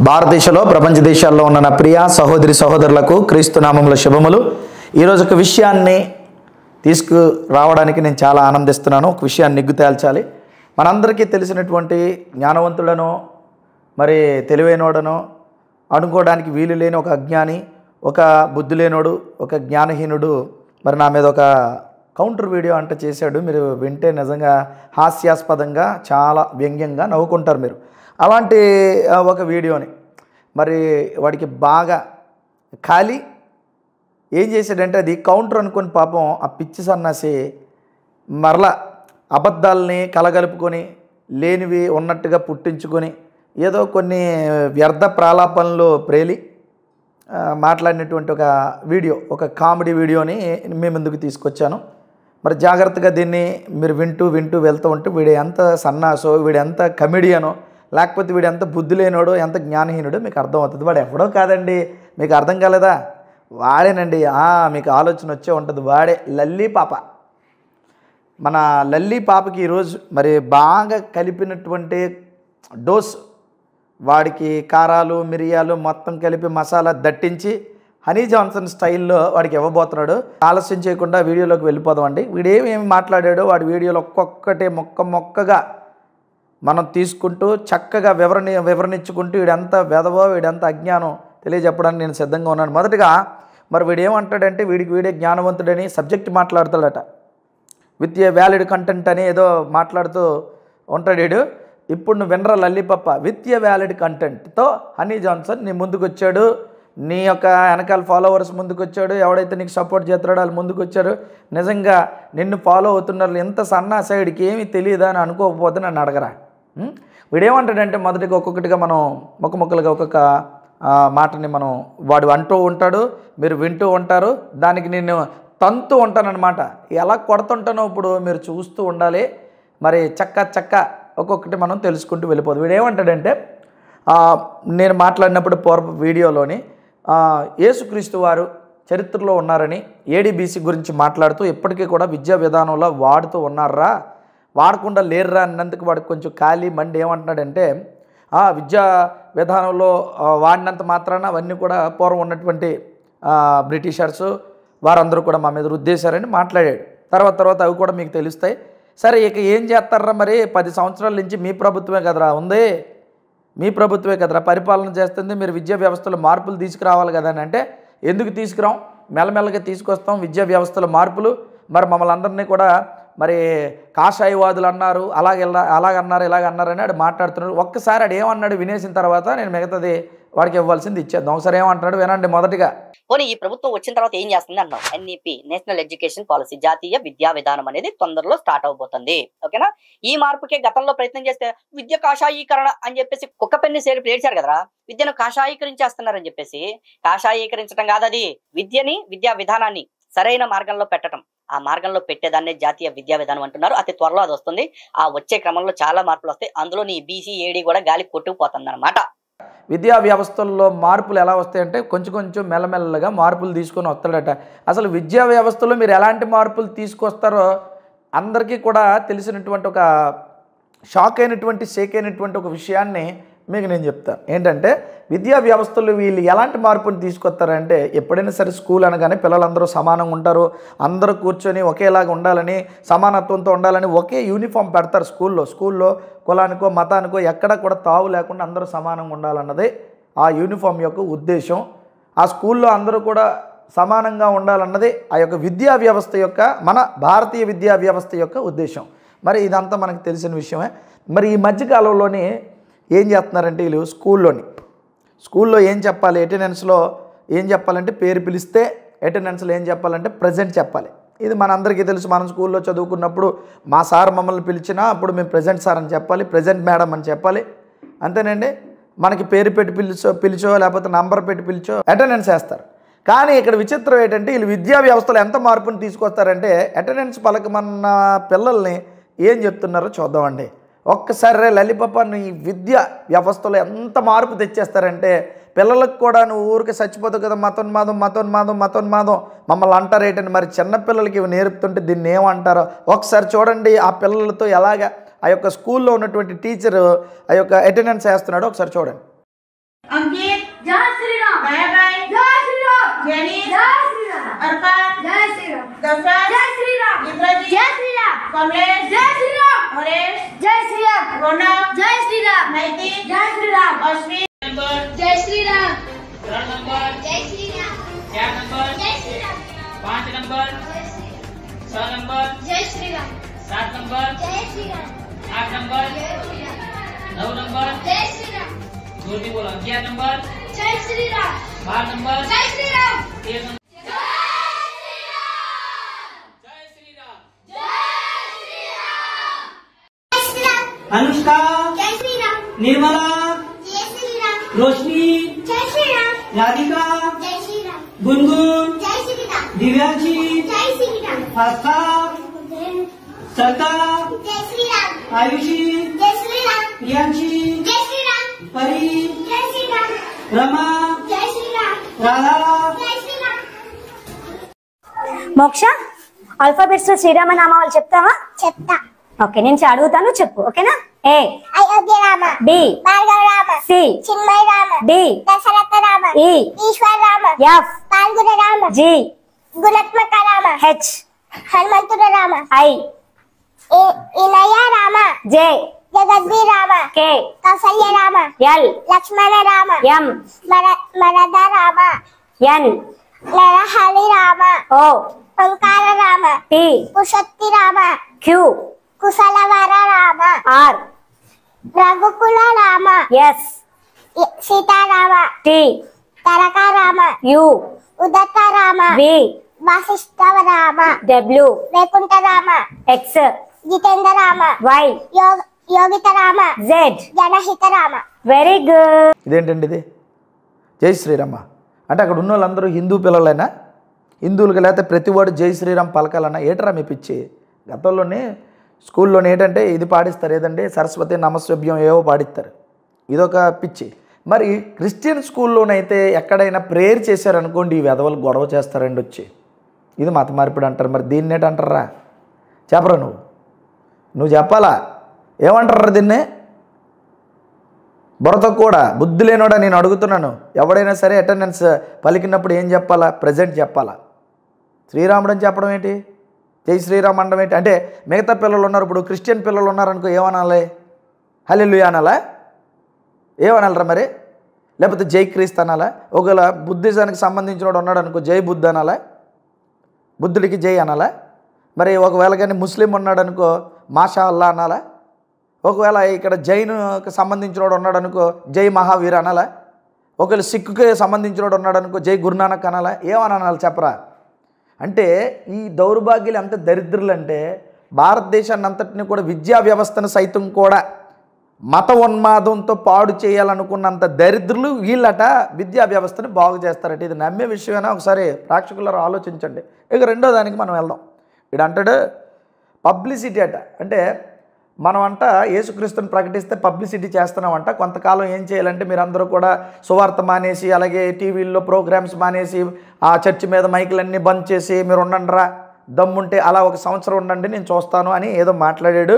భారతదేశంలో ప్రపంచ దేశాల్లో ఉన్న నా ప్రియ సహోదరి సహోదరులకు క్రీస్తు నామముల శుభములు. ఈరోజు ఒక విషయాన్ని తీసుకురావడానికి నేను చాలా ఆనందిస్తున్నాను. ఒక విషయాన్ని నిగ్గు తేల్చాలి. మనందరికీ తెలిసినటువంటి జ్ఞానవంతుడనో మరి తెలివైనోడనో అనుకోవడానికి వీలు లేని ఒక అజ్ఞాని, ఒక బుద్ధి లేనోడు, ఒక జ్ఞానహీనుడు మరి నా మీద ఒక కౌంటర్ వీడియో అంట చేశాడు. మీరు వింటే నిజంగా హాస్యాస్పదంగా చాలా వ్యంగ్యంగా నవ్వుకుంటారు మీరు. అలాంటి ఒక వీడియోని మరి వాడికి బాగా ఖాళీ ఏం చేశాడంటే అది కౌంటర్ అనుకుని పాపం ఆ పిచ్చి సన్నాసి మరలా అబద్ధాలని కలగలుపుకొని లేనివి ఉన్నట్టుగా పుట్టించుకొని ఏదో కొన్ని వ్యర్థ ప్రాలాపనలు ప్రేలి మాట్లాడినటువంటి ఒక వీడియో, ఒక కామెడీ వీడియోని మీ ముందుకు తీసుకొచ్చాను. మరి జాగ్రత్తగా దీన్ని మీరు వింటూ వెళ్తూ ఉంటే వీడు ఎంత సన్నాసో, వీడు ఎంత కమెడియనో, లేకపోతే వీడు ఎంత బుద్ధి లేనోడో, ఎంత జ్ఞానహీనుడో మీకు అర్థమవుతుంది. వాడు ఎవడో కాదండి, మీకు అర్థం కాలేదా? వాడేనండి. మీకు ఆలోచన వచ్చే ఉంటుంది. వాడే లల్లీ పాప. మన లల్లీ పాపకి ఈరోజు మరి బాగా కలిపినటువంటి డోస్, వాడికి కారాలు మిరియాలు మొత్తం కలిపి మసాలా దట్టించి హనీ జాన్సన్ స్టైల్లో వాడికి ఇవ్వబోతున్నాడు. ఆలస్యం చేయకుండా వీడియోలోకి వెళ్ళిపోదామండి. వీడేమేమి మాట్లాడాడో వాడి వీడియోలో ఒక్కొక్కటి మొక్కగా మనం తీసుకుంటూ చక్కగా వివరణించుకుంటూ వీడంతా వెదవో, వీడంతా అజ్ఞానం తెలియజెప్పడానికి నేను సిద్ధంగా ఉన్నాను. మొదటగా మరి వీడేమంటాడంటే వీడే జ్ఞానవంతుడని సబ్జెక్ట్ మాట్లాడతాడట. విత్ ఏ వ్యాలిడ్ కంటెంట్ అని ఏదో మాట్లాడుతూ ఉంటాడు వీడు. ఇప్పుడు నువ్వు వినరా లల్లిపప్ప, విత్ ఏ వ్యాలిడ్ కంటెంట్తో హనీ జాన్సన్ నీ ముందుకు వచ్చాడు. నీ యొక్క వెనకాల ఫాలోవర్స్ ముందుకు వచ్చాడు. ఎవడైతే నీకు సపోర్ట్ చేస్తాడో వాళ్ళు ముందుకు వచ్చారు. నిజంగా నిన్ను ఫాలో అవుతున్నారు. ఎంత సైడ్కి ఏమీ తెలియదా అని అనుకోకపోతే నన్ను అడగరా. వీడేమంటాడంటే మొదటిగా ఒక్కొక్కటిగా మనం మొక్కలుగా ఒక్కొక్క మాటని వాడు అంటూ ఉంటాడు, మీరు వింటూ ఉంటారు. దానికి నేను తంతు ఉంటానన్నమాట. ఎలా కొడుతుంటానో ఇప్పుడు మీరు చూస్తూ ఉండాలి. మరి చక్క ఒక్కొక్కటి మనం తెలుసుకుంటూ వెళ్ళిపోదు. వీడేమంటాడంటే నేను మాట్లాడినప్పుడు పూర్వ వీడియోలోని యేసుక్రీస్తు వారు చరిత్రలో ఉన్నారని ఏడీబీసీ గురించి మాట్లాడుతూ ఇప్పటికీ కూడా విద్యా విధానంలో వాడుతూ ఉన్నారా, వాడకుండా లేర్రా అన్నందుకు వాడికి కొంచెం ఖాళీ మండి ఏమంటున్నాడంటే విద్యా విధానంలో వాడినంత మాత్రాన అవన్నీ కూడా పూర్వం ఉన్నటువంటి బ్రిటిషర్సు వారందరూ కూడా మా మీద రుద్దేశారని మాట్లాడాడు. తర్వాత అవి కూడా మీకు తెలుస్తాయి. సరే, ఇక ఏం చేస్తారా మరి? 10 సంవత్సరాల నుంచి మీ ప్రభుత్వమే కదరా ఉంది, మీ ప్రభుత్వమే కదరా పరిపాలన చేస్తుంది. మీరు విద్యా వ్యవస్థలో మార్పులు తీసుకురావాలి కదా అని అంటే ఎందుకు తీసుకురాం? మెల్లమెల్లగా తీసుకొస్తాం విద్యా వ్యవస్థలో మార్పులు. మరి మమ్మల్ని అందరినీ కూడా మరి కాషాయవాదులు అన్నారు, అలాగన్నారు ఇలాగన్నారని ఆడు మాట్లాడుతున్నాడు. ఒక్కసారి ఆడు ఏమన్నాడు వినేసిన తర్వాత నేను మిగతాది వాడికి ఇవ్వాల్సింది ఇచ్చేద్దాం. ఒకసారి ఏమంటున్నాడు వినండి. మొదటిగా పోనీ ఈ ప్రభుత్వం వచ్చిన తర్వాత ఏం చేస్తుంది అన్నాం. ఎన్ఈపీ, నేషనల్ ఎడ్యుకేషన్ పాలసీ, జాతీయ విద్యా విధానం అనేది తొందరలో స్టార్ట్ అవబోతుంది. ఓకేనా? ఈ మార్పుకే గతంలో ప్రయత్నం చేస్తే విద్య కాషాయీకరణ అని చెప్పేసి కుక్క పెన్ని సేరు పేర్చారు కదరా. విద్యను కాషాయీకరించేస్తున్నారని చెప్పేసి. కాషాయీకరించడం కాదు అది, విద్యా విధానాన్ని సరైన మార్గంలో పెట్టడం. ఆ మార్గంలో పెట్టేదాన్నే జాతీయ విద్యా విధానం అంటున్నారు. అతి త్వరలో అది వస్తుంది. ఆ వచ్చే క్రమంలో చాలా మార్పులు వస్తాయి. అందులో నీ బీసీ ఏడీ కూడా గాలి కొట్టుకుపోతుంది అనమాట. విద్యా వ్యవస్థల్లో మార్పులు ఎలా వస్తాయంటే కొంచెం మెల్లమెల్లగా మార్పులు తీసుకొని వస్తాడట. అసలు విద్యా వ్యవస్థలో మీరు ఎలాంటి మార్పులు తీసుకొస్తారో అందరికీ కూడా తెలిసినటువంటి ఒక షేక్ అయినటువంటి ఒక విషయాన్ని మీకు నేను చెప్తాను. ఏంటంటే విద్యా వ్యవస్థలో వీళ్ళు ఎలాంటి మార్పుని తీసుకొస్తారంటే ఎప్పుడైనా సరే స్కూల్ అనగానే పిల్లలందరూ సమానంగా ఉంటారు, అందరూ కూర్చొని ఒకేలాగా ఉండాలని, సమానత్వంతో ఉండాలని ఒకే యూనిఫామ్ పెడతారు స్కూల్లో. కులానికో మతానికో ఎక్కడ కూడా తావు లేకుండా అందరూ సమానంగా ఉండాలన్నదే ఆ యూనిఫామ్ యొక్క ఉద్దేశం. ఆ స్కూల్లో అందరూ కూడా సమానంగా ఉండాలన్నదే ఆ యొక్క విద్యా వ్యవస్థ యొక్క, మన భారతీయ విద్యా వ్యవస్థ యొక్క ఉద్దేశం. మరి ఇదంతా మనకు తెలిసిన విషయమే. మరి ఈ మధ్యకాలంలోనే ఏం చేస్తున్నారంటే వీళ్ళు స్కూల్లో ఏం చెప్పాలి, అటెండెన్స్లో ఏం చెప్పాలంటే పేరు పిలిస్తే అటెండెన్స్లో ఏం చెప్పాలంటే ప్రజెంట్ చెప్పాలి. ఇది మనందరికీ తెలుసు. మనం స్కూల్లో చదువుకున్నప్పుడు మా సార్ మమ్మల్ని పిలిచినా అప్పుడు మేము ప్రజెంట్ సార్ అని చెప్పాలి, ప్రజెంట్ మేడం అని చెప్పాలి. అంతేనండి. మనకి పేరు పెట్టి పిలిచో లేకపోతే నంబర్ పెట్టి పిలిచో అటెండెన్స్ వేస్తారు. కానీ ఇక్కడ విచిత్రం ఏంటంటే వీళ్ళు విద్యా వ్యవస్థలో ఎంత మార్పుని తీసుకొస్తారంటే అటెండెన్స్ పలకమన్న పిల్లల్ని ఏం చెప్తున్నారో చూద్దామండి. ఒక్కసారి లల్లిపప్ప నీ విద్యా వ్యవస్థలో ఎంత మార్పు తెచ్చేస్తారంటే పిల్లలకు కూడా నువ్వు ఊరికి చచ్చిపోతావు కదా, మతోన్మాదం మమ్మల్ని అంటారేటండి. మరి చిన్నపిల్లలకి ఇవి నేర్పుతుంటే దీన్ని ఏమంటారో ఒకసారి చూడండి. ఆ పిల్లలతో ఎలాగ ఆ యొక్క స్కూల్లో ఉన్నటువంటి టీచరు ఆ యొక్క అటెండెన్స్ వేస్తున్నాడో ఒకసారి చూడండి. अंकित जय श्री राम। जय जय श्री राम। जेनी जय श्री राम। अर्पण जय श्री राम। दर्शन जय श्री राम। इंद्रजीत जय श्री राम। कमलेश जय श्री राम। हरेश जय श्री राम। रौनक जय श्री राम। नैतिक जय श्री राम। अश्विन नंबर जय श्री राम। 3 नंबर जय श्री राम। 4 नंबर जय श्री राम। 5 नंबर जय श्री राम। 6 नंबर जय श्री राम। 7 नंबर जय श्री राम। 8 नंबर जय श्री राम। 9 नंबर जय श्री राम। जोर भी बोला 11 नंबर जय श्री राम। 12 नंबर जय श्री राम। 13 नंबर जय श्री राम। अनुष्का, जय श्री राम। निर्मला, जय श्री राम। रोशनी, जय श्री राम। राधिका, जय श्री राम। गुनगुन, जय श्री राम। दिव्यांशी, जय श्री राम। आस्था, श्रद्धा, जय श्री राम। आयुषी, जय श्री राम। प्रियांशी, जय श्री राम। परी, जय श्री राम। रमा, जय श्री राम। राधा, जय श्री राम। మోక్ష ఆల్ఫాబెట్స్ లో శ్రీరామనామాలు చెప్తావా? చెప్తా. ఓకే, నేను అడుగుతాను, చెప్పు. ఓకేనా? A, Ayodhya Rama. B, Bhargava Rama. C, Chinmaya Rama. D, Dasharatha Rama. E, Eshwara Rama. F, Phalguna Rama. G, గుణాత్మక రామ. హెచ్, హనుమంతుడ రామ. ఐ, ఇనయ రామ. జే, జగద్వి Rama. K, Kausalya Rama. L, Lakshmana Rama. M, మరద Rama. N, Narahari Rama. O, Omkara Rama. T, కుశక్తి రామ. క్యూ, కుశలవర Rama. R, Raghukula Rama. S, Sitarama. T, Taraka Rama. U, ఉదత రామ. వి, వాసిష్ఠవ Rama. W, Vaikuntha Rama. X, Jitendra Rama. Y, యోగిత రామ. జెడ్. జనహిత రామ. Very good. ఇదేంటండి ఇది? జై శ్రీరామ అంటే అక్కడ ఉన్న వాళ్ళందరూ హిందూ పిల్లలైనా, హిందువులకి లేకపోతే ప్రతివాడు జై శ్రీరామ్ పలకాలన్నా ఏటరా మీ పిచ్చి? గతంలోనే స్కూల్లోనే ఏంటంటే ఇది పాడిస్తారు, ఏదంటే సరస్వతి నమస్వభ్యం ఏవో పాడిస్తారు. ఇదొక పిచ్చి. మరి క్రిస్టియన్ స్కూల్లోనైతే ఎక్కడైనా ప్రేయర్ చేశారనుకోండి, ఈ వెధవలు గొడవ చేస్తారండి వచ్చి. ఇది మత మార్పిడి అంటారు. మరి దీన్ని ఏంటంటారా? చెప్పరా నువ్వు చెప్పాలా? ఏమంటారా దీన్నే? బుర్రతో కూడా బుద్ధి లేనోడా నేను అడుగుతున్నాను. ఎవడైనా సరే అటెండెన్స్ పలికినప్పుడు ఏం చెప్పాలా? ప్రజెంట్ చెప్పాలా. శ్రీరాముడు అని చెప్పడం ఏంటి? జై శ్రీరామ్ అనడం ఏంటి? అంటే మిగతా పిల్లలు ఉన్నారు, ఇప్పుడు క్రిస్టియన్ పిల్లలు ఉన్నారనుకో ఏమనాలి? హల్లెలూయా అనాలా? ఏమనాలరా మరి? లేకపోతే జై క్రీస్తు అనాలా? ఒకవేళ బుద్ధిజానికి సంబంధించిన వాడు ఉన్నాడు అనుకో జై బుద్ధ అనాలా? బుద్ధుడికి జై అనాలా? మరి ఒకవేళ కానీ ముస్లిం ఉన్నాడు అనుకో మాషా అల్లా అనాలా? ఒకవేళ ఇక్కడ జైనుకి సంబంధించినోడు ఉన్నాడు అనుకో జై మహావీర్ అనాలా? ఒకవేళ సిక్కుకి సంబంధించినోడు ఉన్నాడు అనుకో జై గురునానక్ అనాలా? ఏమనాలి చెప్పరా? అంటే ఈ దౌర్భాగ్యులు ఎంత దరిద్రులు అంటే భారతదేశాన్ని అంతటిని కూడా విద్యా వ్యవస్థను సైతం కూడా మత ఉన్మాదంతో పాడు చేయాలనుకున్నంత దరిద్రులు వీళ్ళట విద్యా వ్యవస్థను బాగు చేస్తారట. ఇది నమ్మే విషయమైనా ఒకసారి ప్రేక్షకులు ఆలోచించండి. ఇక రెండో దానికి మనం వెళ్దాం. ఇక్కడ అంటాడు పబ్లిసిటీ అట. అంటే మనం అంట యేసుక్రీస్తుని ప్రకటిస్తే పబ్లిసిటీ చేస్తున్నామంట. కొంతకాలం ఏం చేయాలంటే మీరందరూ కూడా సువార్త మానేసి, అలాగే టీవీల్లో ప్రోగ్రామ్స్ మానేసి, ఆ చర్చి మీద మైకులన్నీ బంద్ చేసి మీరు ఉండండిరా, దమ్ముంటే అలా 1 సంవత్సరం ఉండండి నేను చూస్తాను అని ఏదో మాట్లాడాడు.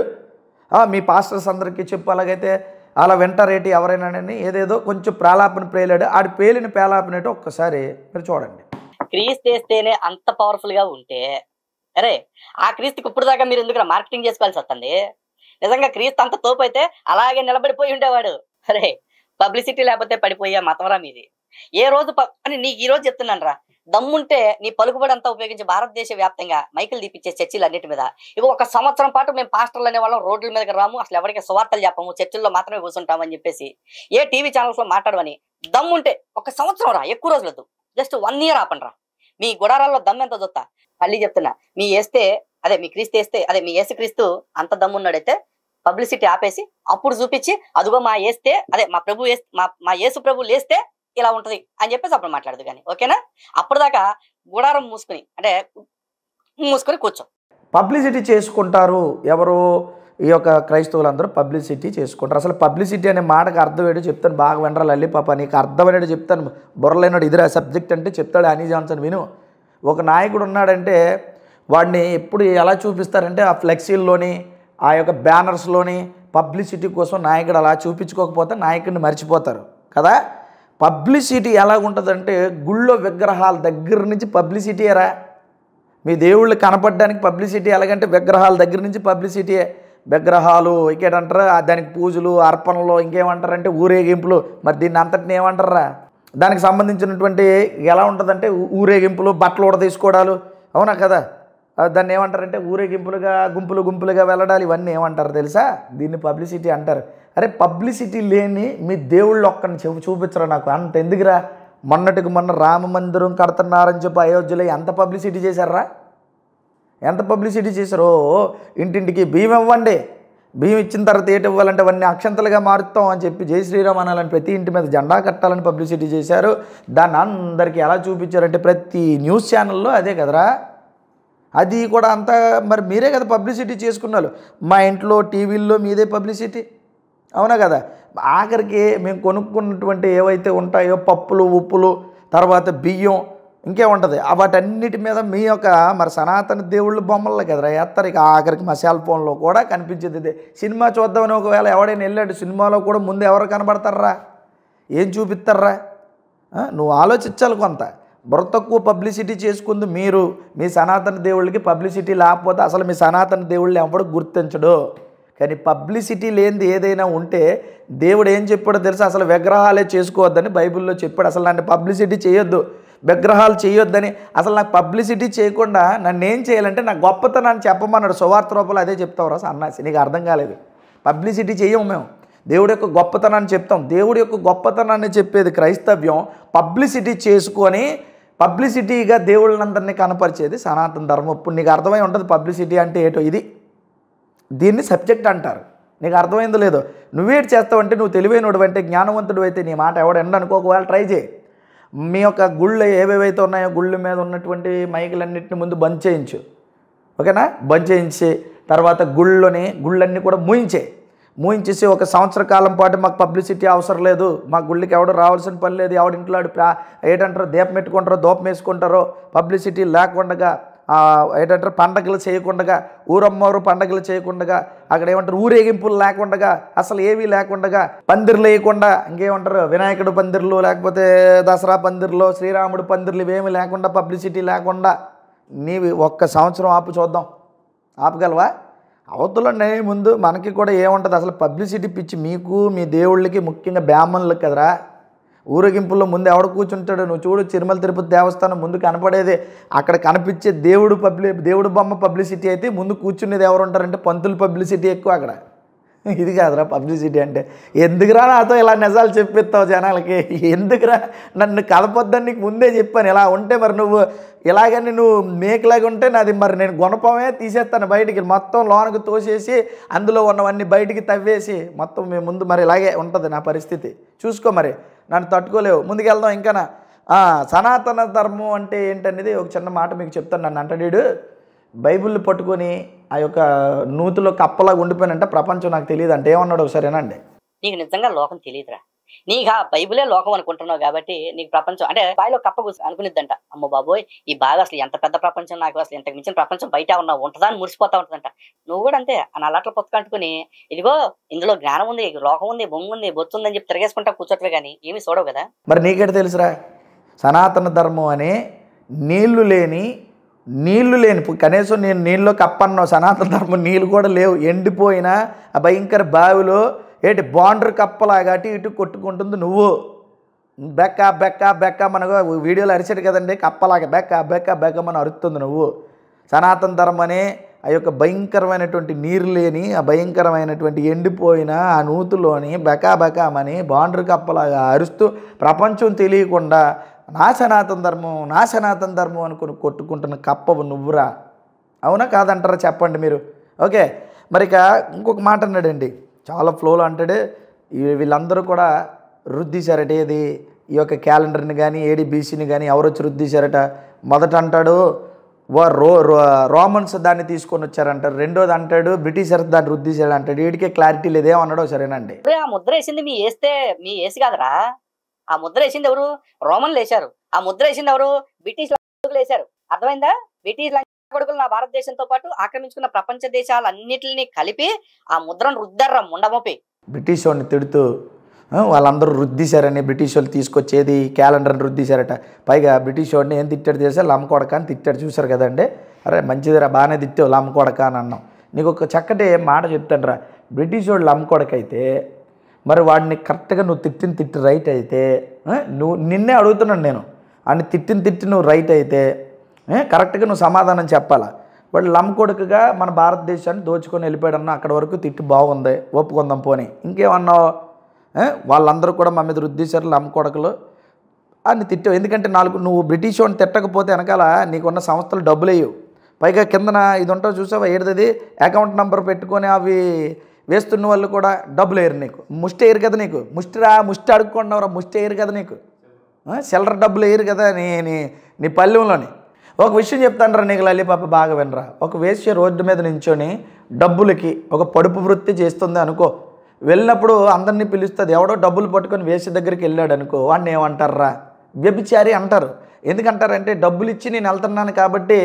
మీ పాస్టర్స్ అందరికీ చెప్పు, అలాగైతే అలా వింటారేటి ఎవరైనానని ఏదేదో కొంచెం ప్రాలాపన పేలాడు. ఆడి పేలిన పేలాపనేటో ఒక్కసారి మీరు చూడండి. క్రీస్తు వేస్తేనే అంత పవర్ఫుల్ గా ఉంటే అరే ఆ క్రీస్తుకి ఇప్పుడు దాకా మీరు ఎందుకు మార్కెటింగ్ చేసుకోవాల్సి వస్తుంది? నిజంగా క్రీస్తు అంత తోపు అయితే అలాగే నిలబడిపోయి ఉండేవాడు. అరే పబ్లిసిటీ లేకపోతే పడిపోయే మతంరా మీది. ఏ రోజు అని నీకు ఈ రోజు చెప్తున్నాను రా, దమ్ముంటే నీ పలుకుబడి అంతా ఉపయోగించి భారతదేశ వ్యాప్తంగా మైకులు తీపిచ్చే చర్చిలు అన్నిటి మీద ఇక 1 సంవత్సరం పాటు మేము పాస్టర్లు అనే వాళ్ళం రోడ్ల మీదకి రాము, అసలు ఎవరికి సువార్తలు చెప్పము, చర్చిల్లో మాత్రమే కూర్చుంటామని చెప్పేసి ఏ టీవీ ఛానల్స్ లో మాట్లాడమని దమ్ముంటే 1 సంవత్సరం రా, ఎక్కువ రోజులదు, జస్ట్ 1 year ఆపండి రా. మీ గుడారాల్లో దమ్ము ఎంత చూస్తా. మళ్ళీ చెప్తున్నా, మీ క్రీస్తు వేస్తే మీ యేసు క్రీస్తు అంత దమ్మున్నాడైతే పబ్లిసిటీ ఆపేసి అప్పుడు చూపించి అదుగో మా యేసు ప్రభు లేస్తే ఇలా ఉంటది అని చెప్పేసి అప్పుడు మాట్లాడదు కానీ, ఓకేనా? అప్పటిదాకా గుడారం మూసుకొని కూర్చో. పబ్లిసిటీ చేసుకుంటారు ఎవరు? ఈ యొక్క క్రైస్తవులందరూ పబ్లిసిటీ చేసుకుంటారు. అసలు పబ్లిసిటీ అనే మాటకు అర్థం ఏంటో చెప్తాను, బాగా వినరా లల్లి పాప, నీకు అర్థమైనట్టు చెప్తాను. బుర్రలేనాడు ఇదిరా సబ్జెక్ట్ అంటే చెప్తాడు యానీ జాన్సన్. విను. ఒక నాయకుడు ఉన్నాడంటే వాడిని ఎప్పుడు ఎలా చూపిస్తారంటే ఆ ఫ్లెక్సీల్లోని, ఆ యొక్క బ్యానర్స్లోని పబ్లిసిటీ కోసం నాయకుడు అలా చూపించుకోకపోతే నాయకుడిని మర్చిపోతారు కదా. పబ్లిసిటీ ఎలాగుంటుందంటే గుళ్ళో విగ్రహాల దగ్గర నుంచి పబ్లిసిటీ ఎరా. మీ దేవుళ్ళు కనపడడానికి పబ్లిసిటీ ఎలాగంటే విగ్రహాల దగ్గర నుంచి పబ్లిసిటీయే. విగ్రహాలు ఇంకేటంటారు, దానికి పూజలు అర్పణలు, ఇంకేమంటారంటే ఊరేగింపులు. మరి దీన్ని అంతటిని ఏమంటారా? దానికి సంబంధించినటువంటి ఎలా ఉంటుందంటే ఊరేగింపులు, బట్టలు కూడా తీసుకోవడాలు, అవునా కదా? దాన్ని ఏమంటారంటే ఊరేగింపులుగా గుంపులు గుంపులుగా వెళ్ళడాలు, ఇవన్నీ ఏమంటారు తెలుసా? దీన్ని పబ్లిసిటీ అంటారు. అరే పబ్లిసిటీ లేని మీ దేవుళ్ళు ఒక్కడిని చూపించరా నాకు, అంత ఎందుకురా? మొన్నటికి మొన్న రామ మందిరం కడుతున్నారని చెప్పి అయోధ్యలో ఎంత పబ్లిసిటీ చేశారా? ఎంత పబ్లిసిటీ చేశారో. ఇంటింటికి బియ్యం ఇవ్వండి, బియ్యం ఇచ్చిన తర్వాత ఏంటి ఇవ్వాలంటే అవన్నీ అక్షంతలుగా మారుతాం అని చెప్పి జై శ్రీరామ్ అనాలని ప్రతి ఇంటి మీద జెండా కట్టాలని పబ్లిసిటీ చేశారు. దాన్ని అందరికీ ఎలా చూపించారంటే ప్రతి న్యూస్ ఛానల్లో అదే కదరా. అది కూడా అంతా మరి మీరే కదా పబ్లిసిటీ చేసుకున్నారు. మా ఇంట్లో టీవీల్లో మీదే పబ్లిసిటీ, అవునా కదా? ఆఖరికి మేము కొనుక్కున్నటువంటి ఏవైతే ఉంటాయో పప్పులు, ఉప్పులు, తర్వాత బియ్యం, ఇంకేముంటుంది, వాటన్నిటి మీద మీ యొక్క మరి సనాతన దేవుళ్ళు బొమ్మలు కదరా వేస్తారు. ఇక ఆఖరికి మా సెల్ ఫోన్లో కూడా కనిపించేది ఇదే. సినిమా చూద్దామని ఒకవేళ ఎవడైనా వెళ్ళాడు, సినిమాలో కూడా ముందు ఎవరు కనబడతారా? ఏం చూపిస్తారా? నువ్వు ఆలోచించాలి కొంత. బుర్ర తక్కువ పబ్లిసిటీ చేసుకుంది మీరు. మీ సనాతన దేవుళ్ళకి పబ్లిసిటీ లేకపోతే అసలు మీ సనాతన దేవుళ్ళు ఎవడు గుర్తించడు. కానీ పబ్లిసిటీ లేనిది ఏదైనా ఉంటే దేవుడు ఏం చెప్పాడో తెలుసా? అసలు విగ్రహాలే చేసుకోవద్దని బైబిల్లో చెప్పాడు. అసలు నన్ను పబ్లిసిటీ చేయొద్దు, విగ్రహాలు చేయొద్దని. అసలు నాకు పబ్లిసిటీ చేయకుండా నన్ను ఏం చేయాలంటే నా గొప్పతనాన్ని చెప్పమన్నాడు. సువార్త రూపంలో అదే చెప్తావురా సన్నాసి, నీకు అర్థం కాలేదు. పబ్లిసిటీ చేయము మేము, దేవుడి యొక్క గొప్పతనాన్ని చెప్తాం. దేవుడి యొక్క గొప్పతనాన్ని చెప్పేది క్రైస్తవ్యం. పబ్లిసిటీ చేసుకొని పబ్లిసిటీగా దేవుళ్ళందరినీ కనపరిచేది సనాతన ధర్మం. ఇప్పుడు నీకు అర్థమై ఉంటుంది పబ్లిసిటీ అంటే ఏటో. దీన్ని సబ్జెక్ట్ అంటారు. నీకు అర్థమైందో లేదో. నువ్వేటి చేస్తావంటే నువ్వు తెలివైనడు అంటే జ్ఞానవంతుడు అయితే నీ మాట ఎవడెండ అనుకో, ఒకవేళ ట్రై చేయి. మీ యొక్క గుళ్ళు ఏవేవైతే ఉన్నాయో గుళ్ళ మీద ఉన్నటువంటి మైకులన్నింటిని ముందు బంద్ చేయించు, ఓకేనా? బంద్ చేయించి తర్వాత గుళ్ళన్నీ కూడా మూయించేసి ఒక సంవత్సర కాలం పాటు మాకు పబ్లిసిటీ అవసరం లేదు, మా గుళ్ళకి ఎవడు రావాల్సిన పని లేదు, ఎవడింట్లో ఏంటంటారో దీపం పెట్టుకుంటారో దూపం వేసుకుంటారో, పబ్లిసిటీ లేకుండా ఏంటంటారు పండగలు చేయకుండా, ఊరమ్మవారు పండగలు చేయకుండా, అక్కడ ఏమంటారు ఊరేగింపులు లేకుండా, అసలు ఏవీ లేకుండా, పందిర్లు వేయకుండా, ఇంకేమంటారు వినాయకుడు పందిర్లు, లేకపోతే దసరా పందిర్లు, శ్రీరాముడు పందిర్లు, ఇవేమీ లేకుండా, పబ్లిసిటీ లేకుండా నీవి ఒక్క సంవత్సరం ఆపు చూద్దాం. ఆపగలవా? అవతలండి ముందు మనకి కూడా ఏముంటుంది అసలు పబ్లిసిటీ పిచ్చి మీకు, మీ దేవుళ్ళకి, ముఖ్యంగా బ్రాహ్మణులకు కదరా. ఊరేగింపుల్లో ముందు ఎవడు కూర్చుంటాడు? నువ్వు చూడు, తిరుమల తిరుపతి దేవస్థానం ముందు కనపడేది, అక్కడ కనిపించే దేవుడు బొమ్మ పబ్లిసిటీ అయితే ముందు కూర్చునేది ఎవరు ఉంటారంటే పంతులు పబ్లిసిటీ ఎక్కువ అక్కడ. ఇది కాదురా పబ్లిసిటీ అంటే. ఎందుకురా నాతో ఇలా నిజాలు చెప్పిస్తావు జనాలకి? ఎందుకురా నన్ను కలపొద్దని నీకు ముందే చెప్పాను. ఇలా ఉంటే మరి నువ్వు ఇలాగని నువ్వు మేకలాగా ఉంటే నాది మరి నేను గుణపమే తీసేస్తాను బయటికి, మొత్తం లోనకు తోసేసి అందులో ఉన్నవన్నీ బయటికి తవ్వేసి మొత్తం మేము ముందు మరి ఇలాగే ఉంటుంది నా పరిస్థితి. చూసుకో, మరి నన్ను తట్టుకోలేవు. ముందుకెళ్దాం. ఇంకానా సనాతన ధర్మం అంటే ఏంటనేది ఒక చిన్న మాట మీకు చెప్తాను. నన్ను అంటాడు బైబిల్ని పట్టుకొని ఆ యొక్క నూతిలో కప్పలాగా ఉండిపోయినంటే ప్రపంచం నాకు తెలియదు అంటే ఏమన్నాడు ఒకసారేనండి? నీకు నిజంగా లోకం తెలియదురా. నీకు ఆ బైబులే లోకం అనుకుంటున్నావు కాబట్టి నీకు ప్రపంచం అంటే బాయిలో కప్ప అనుకునిద్దంట. అమ్మో బాబోయ్, ఈ బాగా అసలు ఎంత పెద్ద ప్రపంచం, నాకు అసలు ఇంతకు మించిన ప్రపంచం బయట ఉంటుందా అని మురిసిపోతా ఉంటుందంట. నువ్వు కూడా అంతే, ఆ నల్లట్ల పుస్తకం అంటుకుని ఇదిగో ఇందులో జ్ఞానం ఉంది, లోకం ఉంది, బొంగు ఉంది, బొత్తు ఉందని చెప్పి తిరగేసుకుంటా కూర్చోట్లే కానీ ఏమీ చూడవు కదా. మరి నీకేట తెలుసురా? సనాతన ధర్మం అని నీళ్లు లేని కనీసం నేను నీళ్ళలో కప్పన్నావు. సనాతన ధర్మం నీళ్ళు కూడా లేవు, ఎండిపోయిన ఆ భయంకర బావిలో ఏంటి బాండర్ కప్పలాగా అటు ఇటు కొట్టుకుంటుంది. నువ్వు బెక్క మనకు వీడియోలో అరిచాడు కదండి, కప్పలాగా బెక్క మనం అరుస్తుంది నువ్వు. సనాతన ధర్మం అనే ఆ యొక్క భయంకరమైనటువంటి నీరు లేని ఆ భయంకరమైనటువంటి ఎండిపోయిన ఆ నూతులోని బెకామని బాండర్ కప్పలాగా అరుస్తూ ప్రపంచం తెలియకుండా నా సనాతన ధర్మం అనుకుని కొట్టుకుంటున్న కప్పవు నువ్వురా. అవునా కాదంటారా చెప్పండి మీరు? ఓకే, మరి ఇక ఇంకొక మాట అన్నాడండి, చాలా ఫ్లోలో అంటాడు. వీళ్ళందరూ కూడా రుద్దిశారట ఏది, ఈ యొక్క క్యాలెండర్ని కానీ ఏడీబీసీని కానీ ఎవరు వచ్చి రుద్దిశారట? మొదట అంటాడు రోమన్స్ దాన్ని తీసుకొని వచ్చారంటారు, రెండోది అంటాడు బ్రిటిషర్స్ దాన్ని రుద్దిశాడు అంటాడు. వీడికే క్లారిటీ లేదేమన్నాడో సరేనండి. ఆ ముద్ర వేసింది మీ వేసి కాదరా, ఆ ముద్ర వేసింది ఎవరు? రోమన్లు వేశారు. ఆ ముద్ర వేసింది ఎవరు? బ్రిటిష్ వేశారు. అర్థమైందా? బ్రిటిష్ కొడుకులు నా భారతదేశంతో పాటు ఆక్రమించుకున్న ప్రపంచ దేశాలన్నిటిని కలిపి ఆ ముద్రను రుద్దారా ముండమోపి. బ్రిటిష్ వాడిని తిడుతూ వాళ్ళందరూ రుద్దేశారని బ్రిటిష్ వాళ్ళు తీసుకొచ్చేది క్యాలెండర్ని రుద్దేశారట. పైగా బ్రిటిష్ వాడిని ఏం తిట్టాడు చేసా లమ్మకొడక అని తిట్టాడు. చూశారు కదండి. అరే మంచిదిరా బాగానే తిట్టావు లమ్మకొడక అని అన్నాం. నీకు ఒక చక్కటి మాట చెప్తాను రా. బ్రిటిష్ వాడు లమ్మకొడక అయితే మరి వాడిని కరెక్ట్గా నువ్వు తిట్టి రైట్ అయితే నువ్వు నిన్నే అడుగుతున్నాను నేను. వాడిని తిట్టి నువ్వు రైట్ అయితే కరెక్ట్గా నువ్వు సమాధానం చెప్పాలా. వాడు లమ్మకొడుకుగా మన భారతదేశాన్ని దోచుకొని వెళ్ళిపోయాడన్నా అక్కడి వరకు తిట్టి బాగుంది ఒప్పుకుందాం పోనీ. ఇంకేమన్నావు వాళ్ళందరూ కూడా మా మీద రుద్దేశారు లమ్మకొడకలు అని తిట్టావు. ఎందుకంటే నువ్వు బ్రిటిష్ వాడిని తిట్టకపోతే వెనకాల నీకున్న సంస్థలు డబ్బులు వేయవు. పైగా కిందన ఇది ఉంటావు చూసావా ఏడుది అకౌంట్ నెంబర్ పెట్టుకొని అవి వేస్తున్న వాళ్ళు కూడా డబ్బులు వేయరు నీకు. ముష్టి వేయరు కదా నీకు. ముష్టి అడుక్కుంటున్నావురా ముష్టి వేయరు కదా నీకు. చిల్లర డబ్బులు వేయరు కదా నీ పల్లెంలోని. ఒక విషయం చెప్తాను రా నీకు లలిపాప బాగా వినరా. ఒక వేశ్య రోడ్డు మీద నించొని డబ్బులకి ఒక పొడుపు వృత్తి చేస్తుంది అనుకో. వెళ్ళినప్పుడు అందరినీ పిలుస్తుంది. ఎవడో డబ్బులు పట్టుకొని వేశ్య దగ్గరికి వెళ్ళాడు అనుకో వాడిని ఏమంటారా వ్యభిచారి అంటారు. ఎందుకంటారంటే డబ్బులు ఇచ్చి నేను వెళ్తున్నాను కాబట్టి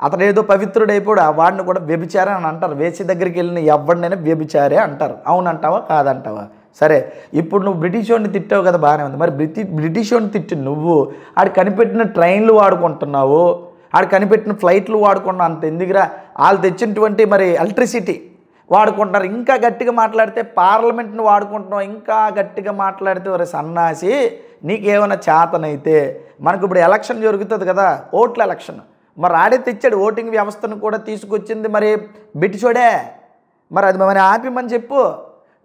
అతడు ఏదో పవిత్రుడైపోడు వాడిని కూడా వ్యభిచారి అని అంటారు. వేశ్య దగ్గరికి వెళ్ళిన ఎవరినైనా వ్యభిచారే అంటారు. అవునంటావా కాదంటావా? సరే ఇప్పుడు నువ్వు బ్రిటిష్ వాడిని తిట్టావు కదా బాగానే ఉంది. మరి బ్రిటిష్ వాడిని తిట్టి నువ్వు ఆడు కనిపెట్టిన ట్రైన్లు వాడుకుంటున్నావు, ఆడు కనిపెట్టిన ఫ్లైట్లు వాడుకున్నావు. అంత ఎందుకురా వాళ్ళు తెచ్చినటువంటి మరి ఎలక్ట్రిసిటీ వాడుకుంటున్నారు. ఇంకా గట్టిగా మాట్లాడితే పార్లమెంట్ని వాడుకుంటున్నావు. ఇంకా గట్టిగా మాట్లాడితే ఒక సన్నాసి నీకేమైనా చేతనైతే మనకు ఇప్పుడు ఎలక్షన్ జరుగుతుంది కదా ఓట్ల ఎలక్షన్. మరి ఆడే తెచ్చాడు ఓటింగ్ వ్యవస్థను కూడా తీసుకొచ్చింది మరి బ్రిటిషోడే. మరి అది మరి ఆపిమని చెప్పు.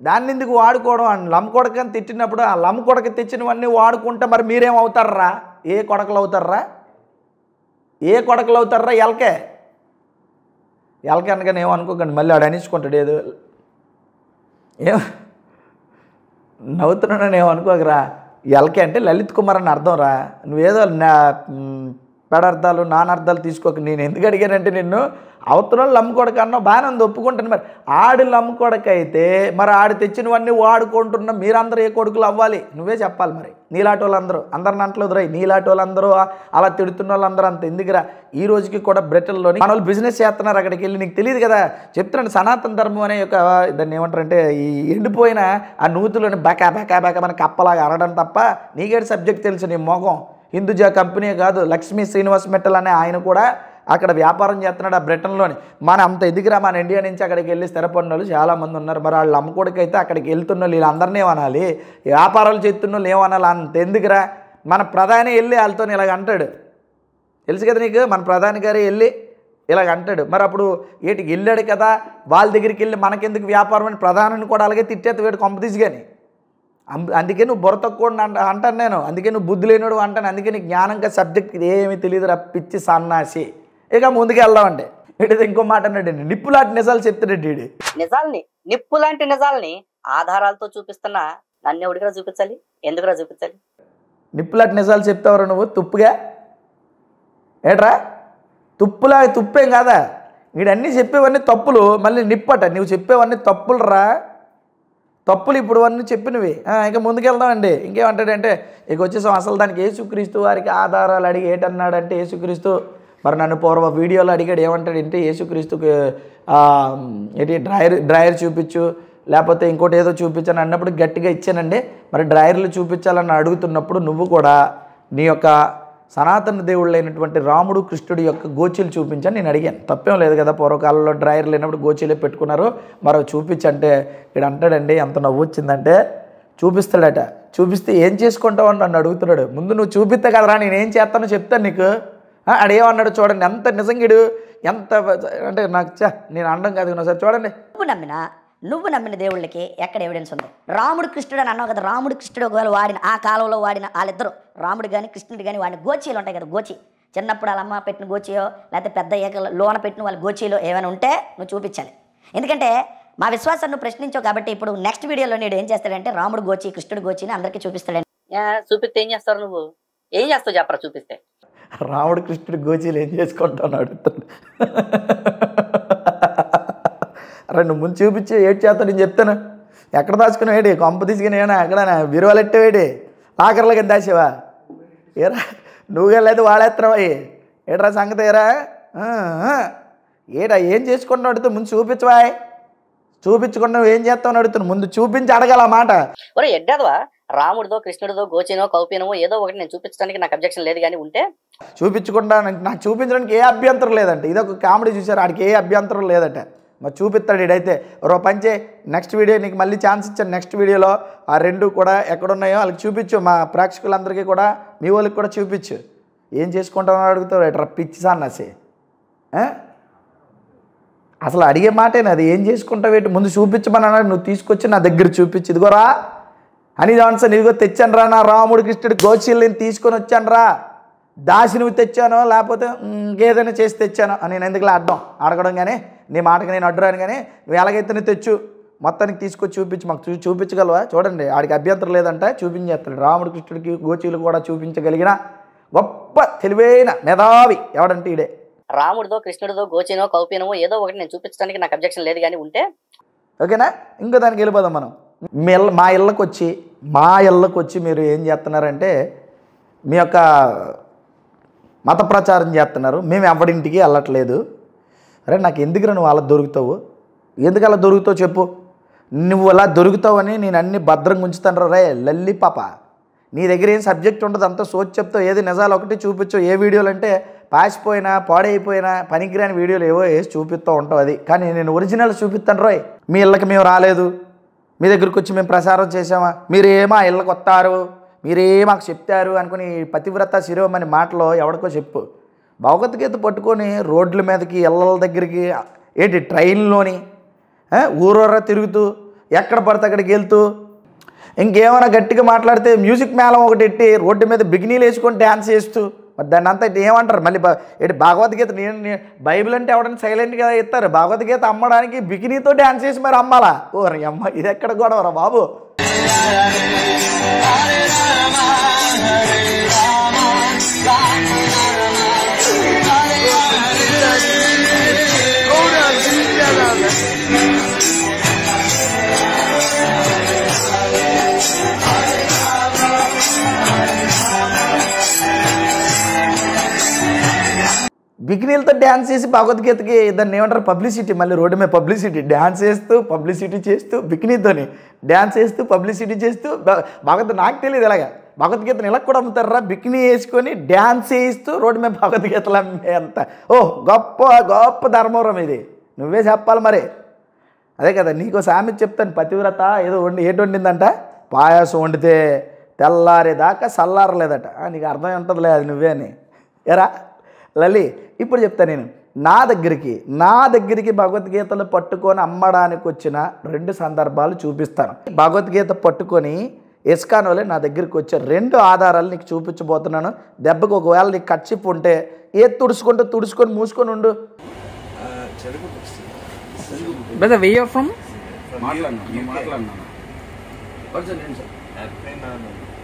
దాన్ని ఎందుకు వాడుకోవడం అని లమ్మకొడకని తిట్టినప్పుడు ఆ లమ్మకొడక తెచ్చినవన్నీ వాడుకుంటే మరి మీరేమవుతారా? ఏ కొడకలు అవుతారా? ఏ కొడకలు అవుతారా? ఎలకే అనగానే ఏమనుకోకండి మళ్ళీ ఆడు అనిచుకుంటాడు ఏదో నవ్వుతున్నాడని ఏమనుకోకరా. ఎలకే అంటే లలిత్ కుమార్ అని అర్థం రా. నువ్వేదో పెడార్థాలు నానార్థాలు తీసుకోక. నేను ఎందుకు అడిగానంటే నిన్ను అవతల లమ్మకొడక అన్నావు బాగానే ఉంది ఒప్పుకుంటాను. మరి ఆడు లమ్మకొడక అయితే మరి ఆడు తెచ్చినవన్నీ వాడుకుంటున్న మీరందరూ ఏ కొడుకులు అవ్వాలి నువ్వే చెప్పాలి. మరి నీలాంటి వాళ్ళందరూ అందరిని అంటలేదు రా. నీలాంటి వాళ్ళందరూ అలా తిడుతున్న వాళ్ళందరూ అంత ఎందుకురా. ఈ రోజుకి కూడా బ్రిటన్లోని మన వాళ్ళు బిజినెస్ చేస్తున్నారు అక్కడికి వెళ్ళి. నీకు తెలియదు కదా చెప్తున్నాను. సనాతన ధర్మం అనే ఒక దాన్ని ఏమంటారంటే ఈ ఎండిపోయిన ఆ నూతులోని బకా మన కప్పలాగా అనడం తప్ప నీకేటి సబ్జెక్ట్ తెలుసు నీ మొఖం. హిందూజా కంపెనీ కాదు లక్ష్మీ శ్రీనివాస్ మెట్టల్ అనే ఆయన కూడా అక్కడ వ్యాపారం చేస్తున్నాడు ఆ బ్రిటన్లోని. మన అంత ఎదిగిరా మన ఇండియా నుంచి అక్కడికి వెళ్ళి స్థిరపడిన వాళ్ళు చాలామంది ఉన్నారు. మరి వాళ్ళు అమ్మకొడికైతే అక్కడికి వెళ్తున్న వాళ్ళు వీళ్ళందరినీ ఏమనాలి, వ్యాపారాలు చేస్తున్న వాళ్ళు ఏమనాలి. అంత ఎందుకురా. మన ప్రధాని వెళ్ళి వాళ్ళతో ఇలాగ అంటాడు తెలుసు కదా నీకు. మన ప్రధాని గారు వెళ్ళి ఇలాగ అంటాడు. మరి అప్పుడు ఏటికి వెళ్ళాడు కదా వాళ్ళ దగ్గరికి వెళ్ళి మనకెందుకు వ్యాపారం అని ప్రధానిని కూడా అలాగే తిట్టేది వేడు కొంపతీసి. కానీ అందుకే నువ్వు బుర్ర తక్కువ అంటాను నేను. అందుకే నువ్వు బుద్ధి లేనివాడు అంటాను. అందుకే నీకు జ్ఞానంగా సబ్జెక్ట్ ఏమీ తెలియదు రా పిచ్చి సన్నాసి. ఇక ముందుకు వెళ్దామండి. వీడిది ఇంకో మాట అన్నాడు నిప్పులాంటి నిజాలు చెప్తాడు వీడి. నిజాల్ని నిప్పు లాంటి నిజాల్ని ఆధారాలతో చూపిస్తున్నా నన్ను ఎవడికరా చూపించాలి? ఎందుకురా చూపించాలి? నిప్పులాంటి నిజాలు చెప్తావరా నువ్వు తుప్పుగా ఏట్రా? తుప్పేం కాదా. వీడన్నీ చెప్పేవన్నీ తప్పులు మళ్ళీ నిప్పట. నువ్వు చెప్పేవన్నీ తప్పులు రా. తప్పులు ఇప్పుడు అన్నీ చెప్పినవి. ఇక ముందుకెళ్దామండి. ఇంకేమంటాడంటే ఇక వచ్చేసాం అసలు దానికి. యేసుక్రీస్తు వారికి ఆధారాలు అడిగి ఏటన్నాడంటే యేసుక్రీస్తు మరి నన్ను పూర్వ వీడియోలో అడిగాడు. ఏమంటాడంటే యేసుక్రీస్తుకి ఏంటి డ్రాయర్ చూపించు లేకపోతే ఇంకోటి ఏదో చూపించాను అన్నప్పుడు గట్టిగా ఇచ్చానండి. మరి డ్రాయర్లు చూపించాలని అడుగుతున్నప్పుడు నువ్వు కూడా నీ యొక్క సనాతన దేవుళ్ళు అయినటువంటి రాముడు కృష్ణుడి యొక్క గోచీలు చూపించని నేను అడిగాను. తప్పేం లేదు కదా. పూర్వకాలంలో డ్రాయర్ లేనప్పుడు గోచీలే పెట్టుకున్నారు. మరో చూపించంటే ఇక్కడ అంటాడండి ఎంత నవ్వు వచ్చిందంటే చూపిస్తాడట. చూపిస్తే ఏం చేసుకుంటావు అని నన్ను అడుగుతున్నాడు. ముందు నువ్వు చూపిస్తే కదరా నేనేం చేస్తానో చెప్తాను నీకు. అడేమన్నాడు చూడండి ఎంత నిజంగిడు ఎంత అంటే నాకు నేను అనడం కాదు సార్ చూడండి. నువ్వు నమ్మిన దేవుళ్ళకి ఎక్కడ ఎవిడెన్స్ ఉంది? రాముడు కృష్ణుడు అని అన్నావు కదా. రాముడు కృష్ణుడు ఒకవేళ వాడిన ఆ కాలంలో వాడిన వాళ్ళిద్దరు రాముడు కానీ కృష్ణుడు కానీ వాడిన గోచీలు ఉంటాయి కదా. గోచి చిన్నప్పుడు వాళ్ళ అమ్మ పెట్టిన గోచియో లేకపోతే పెద్ద ఏకలు లోన పెట్టిన వాళ్ళ గోచీలో ఏమైనా ఉంటే నువ్వు చూపించాలి. ఎందుకంటే మా విశ్వాసాన్ని నువ్వు ప్రశ్నించావు కాబట్టి ఇప్పుడు నెక్స్ట్ వీడియోలో నేను ఏం చేస్తాడంటే రాముడు గోచి కృష్ణుడు గోచిని అందరికీ చూపిస్తాడండి. చూపిస్తే ఏం చేస్తారు? నువ్వు ఏం చేస్తావు చెప్పరా చూపిస్తే? రాముడు కృష్ణుడు గోచీలు ఏం చేసుకుంటావు అడుగుతాడు. అరే నువ్వు ముందు చూపించి ఏడు చేస్తావు నేను చెప్తాను. ఎక్కడ దాచుకున్నావు ఏడి? కొంప తీసుకునేనా ఎక్కడైనా విరువలెట్టేవేడి? ఆఖరిలో కింద దాచేవా ఏరా? నువ్వుగా లేదు వాడేస్తున్నావా? ఏట్రా సంగతి ఏరా? ఏడా ఏం చేసుకుంటున్నావు అడితే ముందు చూపించవా? చూపించకుండా నువ్వు ఏం చేస్తావు అని అడుగుతున్నావు. ముందు చూపించి అడగాల మాట. ఒరే ఎడ్డదవా, రాముడిదో కృష్ణుడిదో గోచినో కౌపీనమో ఏదో ఒకటి నేను చూపించడానికి నాకు అబ్జెక్షన్ లేదు, కానీ ఉంటే చూపించకుండా నాకు చూపించడానికి ఏ అభ్యంతరం లేదంటే. ఇదొక కామెడీ చూసారు, ఆడికి ఏ అభ్యంతరం లేదట. మరి చూపిస్తాడు ఇడైతే. పంచే నెక్స్ట్ వీడియో నీకు మళ్ళీ ఛాన్స్ ఇచ్చాను. నెక్స్ట్ వీడియోలో ఆ రెండు కూడా ఎక్కడున్నాయో వాళ్ళకి చూపించు. మా ప్రేక్షకులందరికీ కూడా మీ వాళ్ళకి కూడా చూపించు. ఏం చేసుకుంటామని అడుగుతావు ఎట్రా పిచ్చి సన్నాసి. అసలు అడిగే మాటేనా అది? ఏం చేసుకుంటావు ఏంటి? ముందు చూపించమని అన్నాడు, నువ్వు తీసుకొచ్చి నా దగ్గర చూపించి ఇదిగోరా అని జాన్సన్ ఇదిగో తెచ్చాను రా, నా రాముడు కృష్ణుడు గోచీల్ని తీసుకొని వచ్చాను రా, దాసి నువ్వు తెచ్చానో లేకపోతే ఇంకేదైనా చేసి తెచ్చానో అని నేను ఎందుకు అడగడం. కానీ నీ మాటకి నేను అడ్డురాను. కానీ నువ్వు ఎలాగైతే నువ్వు తెచ్చు, మొత్తానికి తీసుకొచ్చి చూపించి మాకు చూపించగలవా? చూడండి, ఆడికి అభ్యంతరం లేదంటే చూపించేస్తాడు. రాముడు కృష్ణుడికి గోచీలు కూడా చూపించగలిగిన గొప్ప తెలివైన మేధావి ఎవడంటే ఇడే. రాముడిదో కృష్ణుడిదో గోచినో కౌపీనమో ఏదో ఒకటి నేను చూపించడానికి నాకు అబ్జెక్షన్ లేదు, కానీ ఉంటే ఓకేనా. ఇంకో దానికి వెళ్ళిపోదాం మనం. మా ఇళ్ళకు వచ్చి మీరు ఏం చేస్తున్నారంటే మీ యొక్క మత ప్రచారం చేస్తున్నారు. మేము ఎవరింటికి వెళ్ళట్లేదు. అరే నాకు ఎందుకురా నువ్వు అలా దొరుకుతావు? ఎందుకు అలా దొరుకుతావు చెప్పు. నువ్వు అలా దొరుకుతావని నేను అన్ని భద్రంగా ఉంచుతాను రే లల్లి పాప. నీ దగ్గర ఏం సబ్జెక్ట్ ఉండదు, అంతా సోచి చెప్తావు. ఏది నిజాలు ఒకటి చూపించు. ఏ వీడియోలు అంటే పాసిపోయినా పాడైపోయినా పనికిరాని వీడియోలు ఏవో వేసి చూపిస్తూ ఉంటావు. అది కానీ నేను ఒరిజినల్ చూపిస్తాను రోయ్. మీ ఇళ్ళకి మేము రాలేదు, మీ దగ్గరికి వచ్చి మేము ప్రసారం చేసామా, మీరేమో ఆ ఇళ్ళకి వస్తారు, మీరే మాకు చెప్తారు అనుకుని పతివ్రత శిరోమణి మాటలో ఎవరికో చెప్పు. భగవద్గీత పట్టుకొని రోడ్ల మీదకి ఇళ్ళ దగ్గరికి ఏంటి ట్రైన్లోని ఊరూరా తిరుగుతూ ఎక్కడ పడితే అక్కడికి వెళ్తూ ఇంకేమైనా గట్టిగా మాట్లాడితే మ్యూజిక్ మేళం ఒకటి ఎట్టి రోడ్డు మీద బిగినీలు వేసుకొని డ్యాన్స్ చేస్తూ మరి దాన్ని అంతా ఏమంటారు మళ్ళీ ఏంటి భగవద్గీత. నేను బైబిల్ అంటే ఎవడని సైలెంట్గా ఇస్తారు, భగవద్గీత అమ్మడానికి బిగినీతో డ్యాన్స్ చేసి మరి అమ్మాలా? ఓ అమ్మ ఇది ఎక్కడ గొడవరా బాబు. బిగినీలతో డ్యాన్స్ చేసి భగవద్గీతకి దాన్ని ఏమంటారు పబ్లిసిటీ. మళ్ళీ రోడ్డు మీద పబ్లిసిటీ, డ్యాన్స్ చేస్తూ పబ్లిసిటీ చేస్తూ బికినీతోని డ్యాన్స్ చేస్తూ పబ్లిసిటీ చేస్తూ భగవద్గీత. నాకు తెలియదు ఇలాగా భగవద్గీతను ఇలా కూడా అమ్ముతారా, బికినీ వేసుకొని డ్యాన్స్ చేయిస్తూ రోడ్డు మీద భగవద్గీతలు అమ్మే అంత. ఓ గొప్ప గొప్ప ధర్మవరం ఇది, నువ్వే చెప్పాలి మరి. అదే కదా నీకు సామెత చెప్తాను. పతివ్రత ఏదో ఏటి వండిందంట, పాయాసం వండితే తెల్లారేదాకా చల్లారలేదట. నీకు అర్థం ఉంటుందిలే అది నువ్వే అని. ఎరా లలి ఇప్పుడు చెప్తా నేను. నా దగ్గరికి భగవద్గీతలు పట్టుకొని అమ్మడానికి వచ్చిన 2 సందర్భాలు చూపిస్తాను. భగవద్గీత పట్టుకొని ఇస్కాన్ వాళ్ళే నా దగ్గరికి వచ్చే 2 ఆధారాలు నీకు చూపించబోతున్నాను. దెబ్బకు ఒకవేళ నీకు కచ్చిప్ ఉంటే తుడుచుకొని మూసుకొని ఉండు. Brother, where you are from?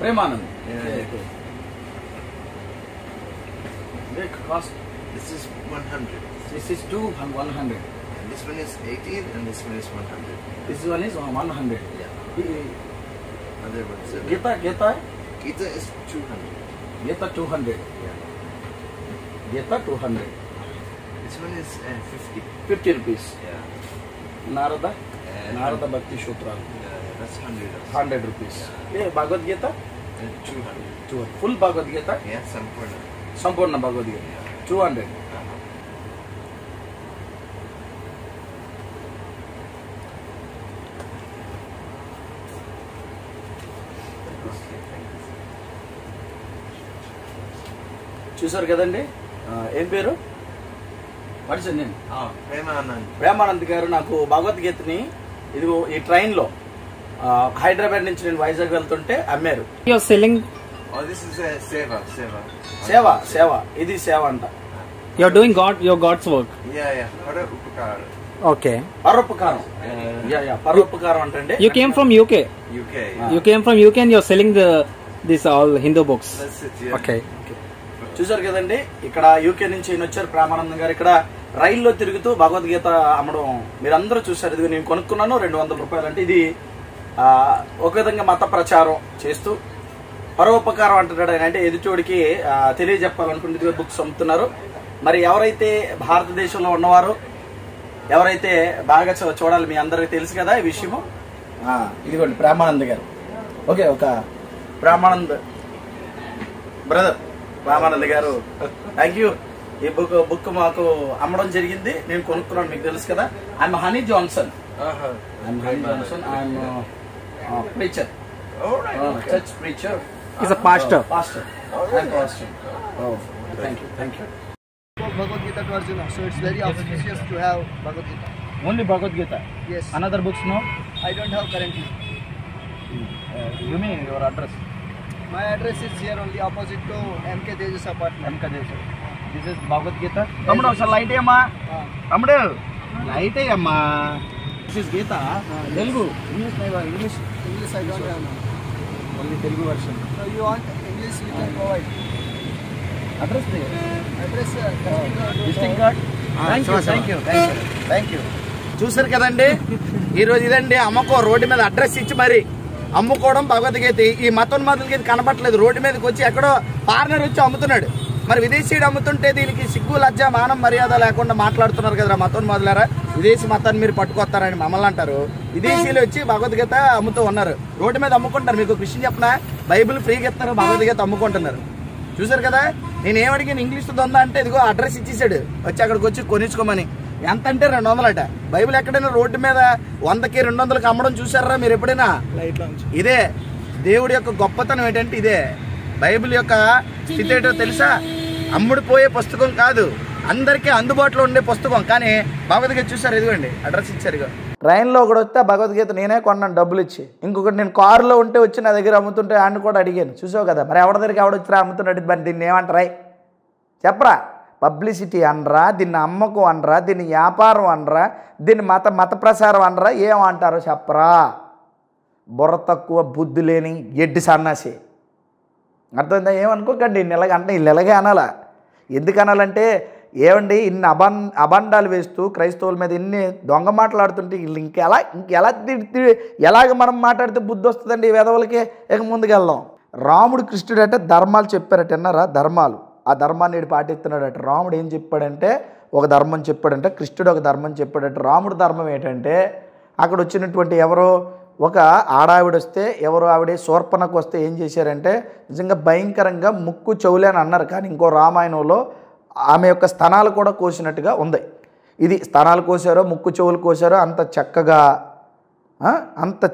Premanand. Cost. This is 100. This is 100. And this one is 18 and this one is 100. This one is 100. Yeah. Other ones are... Gita is 200. Gita 200. Yeah. Gita 200. This one is 50. 50 rupees. Yeah. Narada Bhakti Sutra. That's 100. 100 rupees. Yeah. Bhagavad Gita? 200. Full Bhagavad Gita? Yeah, Sampurna Bhagavad Gita. 200. చూసారు కదండి. ఏం పేరు? What is your name? Premanand గారు నాకు భగవద్గీతని ఇదిగో ఈ train లో హైదరాబాద్ నుంచి నేను వైజాగ్ వెళ్తుంటే అమ్మారు. Your selling. Oh, this is Seva. సేవ ఇది సేవ అంట. You're doing God's work. Yeah. Paropakara. Okay. పరోపకారం. పరోపకారం అంటే You came from UK. Yeah. You came from UK and you're selling this all Hindu books. That's it, yeah. Okay. చూసారు కదండి. ఇక్కడ యూకే నుంచి ఈయన వచ్చారు ప్రేమానందం గారు. ఇక్కడ రైల్లో తిరుగుతూ భగవద్గీత అమ్మడం మీరందరూ చూసారు. ఇది నేను కొనుక్కున్నాను 200 రూపాయలు. అంటే ఇది ఒక విధంగా మత ప్రచారం చేస్తూ పరోపకారం అంటున్నాడు ఆయన. అంటే ఎదుటోడికి తెలియజెప్పాలనుకుంటే బుక్స్ అమ్ముతున్నారు. మరి ఎవరైతే భారతదేశంలో ఉన్నవారు ఎవరైతే బాగా చూడాలి మీ అందరికి తెలుసు కదా ఈ విషయము. ఇదిగోండి ప్రేమానంద్ గారు. ఓకే, ఒక ప్రేమానంద్ బ్రదర్ ప్రేమానంద్ గారు, థ్యాంక్ యూ. ఈ బుక్ మాకు అమ్మడం జరిగింది, నేను కొనుక్కున్నాను, మీకు తెలుసు కదా. I'm honey Johnson. I'm preacher, church preacher. He's a pastor. Pastor. I'm pastor. Oh, thank you, thank you. Bhagavad Gita to Arjuna, so it's very auspicious to have Bhagavad Gita. Only Bhagavad Gita? Yes. Another books, no? I don't have currently. You mean your address? My address is here only opposite to MK Tejas apartment. MK Tejas. This is Bhagavad Gita. Tammudu ఒకసారి light అయ్యమ్మా. తమ్ముడు light అయ్యమ్మా. This is Gita. Telugu. English. English I don't have now. Only Telugu version. So you want English, we can provide. Address there. Address Visiting card. Thank you. చూసారు కదండి, ఈరోజు ఇదండి అమ్మకం. Road మీద address ఇచ్చి మరి అమ్ముకోవడం భగవద్గీత. ఈ మతోన్మాదులకి ఇది కనపట్లేదు. రోడ్డు మీదకి వచ్చి ఎక్కడో పార్నర్ వచ్చి అమ్ముతున్నాడు. మరి విదేశీయుడు అమ్ముతుంటే దీనికి సిగ్గు లజ్జ మానం మర్యాద లేకుండా మాట్లాడుతున్నారు కదా మతోన్మాదులారా. విదేశీ మతాన్ని మీరు పట్టుకొస్తారని మమ్మల్ని అంటారు. విదేశీయులు వచ్చి భగవద్గీత అమ్ముతూ ఉన్నారు, రోడ్డు మీద అమ్ముకుంటారు. మీకు క్రిస్టియన్ చెప్పిన బైబిల్ ఫ్రీగా ఇస్తున్నారు, భగవద్గీత అమ్ముకుంటున్నారు. చూసారు కదా, నేను ఏమడిగాను ఇంగ్లీష్ దొందా అంటే ఇదిగో అడ్రస్ ఇచ్చేసాడు, వచ్చి అక్కడికి వచ్చి కొనిచ్చుకోమని. ఎంత అంటే 200 బైబిల్ ఎక్కడైనా రోడ్డు మీద 100కి 200కి అమ్మడం చూసారా మీరు ఎప్పుడైనా? ఇదే దేవుడి యొక్క గొప్పతనం ఏంటంటే ఇదే. బైబిల్ యొక్క స్థితి ఏంటో తెలుసా? అమ్ముడుపోయే పుస్తకం కాదు, అందరికీ అందుబాటులో ఉండే పుస్తకం. కానీ భగవద్గీత చూసారు, ఇదిగోండి అడ్రస్ ఇచ్చారు. ఇగో ట్రైన్లో ఒకటి వస్తే భగవద్గీత నేనే కొన్నాను డబ్బులు ఇచ్చి. ఇంకొకటి నేను కారులో ఉంటే వచ్చి నా దగ్గర అమ్ముతుంటే ఆయన కూడా అడిగాను. చూసావు కదా, మరి ఎవరి దగ్గరికి ఎవడొచ్చిరా అమ్ముతున్నాడు, మరి దీన్ని ఏమంటారా చెప్పరా? పబ్లిసిటీ అనరా, దీన్ని అమ్మకం అనరా, దీన్ని వ్యాపారం అనరా, దీన్ని మత ప్రసారం అనరా, ఏమంటారో చెప్పరా? బుర్ర తక్కువ బుద్ధి లేని ఎడ్డి సన్నాసి. అర్థమైందా? ఏమనుకోకండి, ఇలాగ అంటే వీళ్ళు ఇలాగే అనాలా. ఎందుకు అనాలంటే ఏమండి, ఇన్ని అబండాలు వేస్తూ క్రైస్తవుల మీద ఇన్ని దొంగ మాట్లాడుతుంటే వీళ్ళు ఎలాగ మనం మాట్లాడితే బుద్ధి వస్తుందండి ఈ వెధవులకి. ఇక ముందుకెళ్దాం. రాముడు కృష్ణుడట ధర్మాలు చెప్పారట, విన్నారా? ధర్మాలు. ఆ ధర్మాన్ని వీడు పాటిస్తున్నాడట. రాముడు ఏం చెప్పాడంటే ఒక ధర్మం చెప్పాడంటే, కృష్ణుడు ఒక ధర్మం చెప్పాడట. రాముడు ధర్మం ఏంటంటే అక్కడ వచ్చినటువంటి ఎవరో ఒక ఆడావిడ వస్తే, ఎవరో ఆవిడ శూర్పణకు వస్తే ఏం చేశారంటే నిజంగా భయంకరంగా ముక్కు చెవులే అని అన్నారు. కానీ ఇంకో రామాయణంలో ఆమె యొక్క స్తనాలు కూడా కోసినట్టుగా ఉంది. ఇది స్తనాలు కోసారో ముక్కు చెవులు కోసారో అంత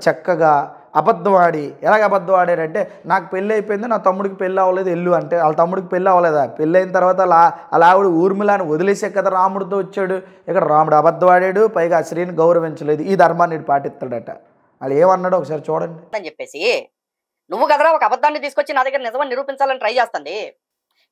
చక్కగా అబద్ధం ఆడి. ఎలాగ అబద్ధం ఆడారంటే, నాకు పెళ్ళి అయిపోయింది, నా తమ్ముడికి పెళ్ళి అవ్వలేదు ఎల్లు అంటే, వాళ్ళ తమ్ముడికి పెళ్ళి అవ్వలేదా? పెళ్ళి అయిన తర్వాత అలా ఆవిడ ఊర్మిళని వదిలేసే కదా రాముడితో వచ్చాడు. ఇక్కడ రాముడు అబద్ధం ఆడాడు, పైగా ఆ స్త్రీని గౌరవించలేదు. ఈ ధర్మాన్ని పాటిస్తాడట. వాళ్ళు ఏమన్నాడో ఒకసారి చూడండి అని చెప్పేసి, నువ్వు కదరా ఒక అబద్ధాన్ని తీసుకొచ్చి నా దగ్గర నిజమని నిరూపించాలని ట్రై చేస్తుంది.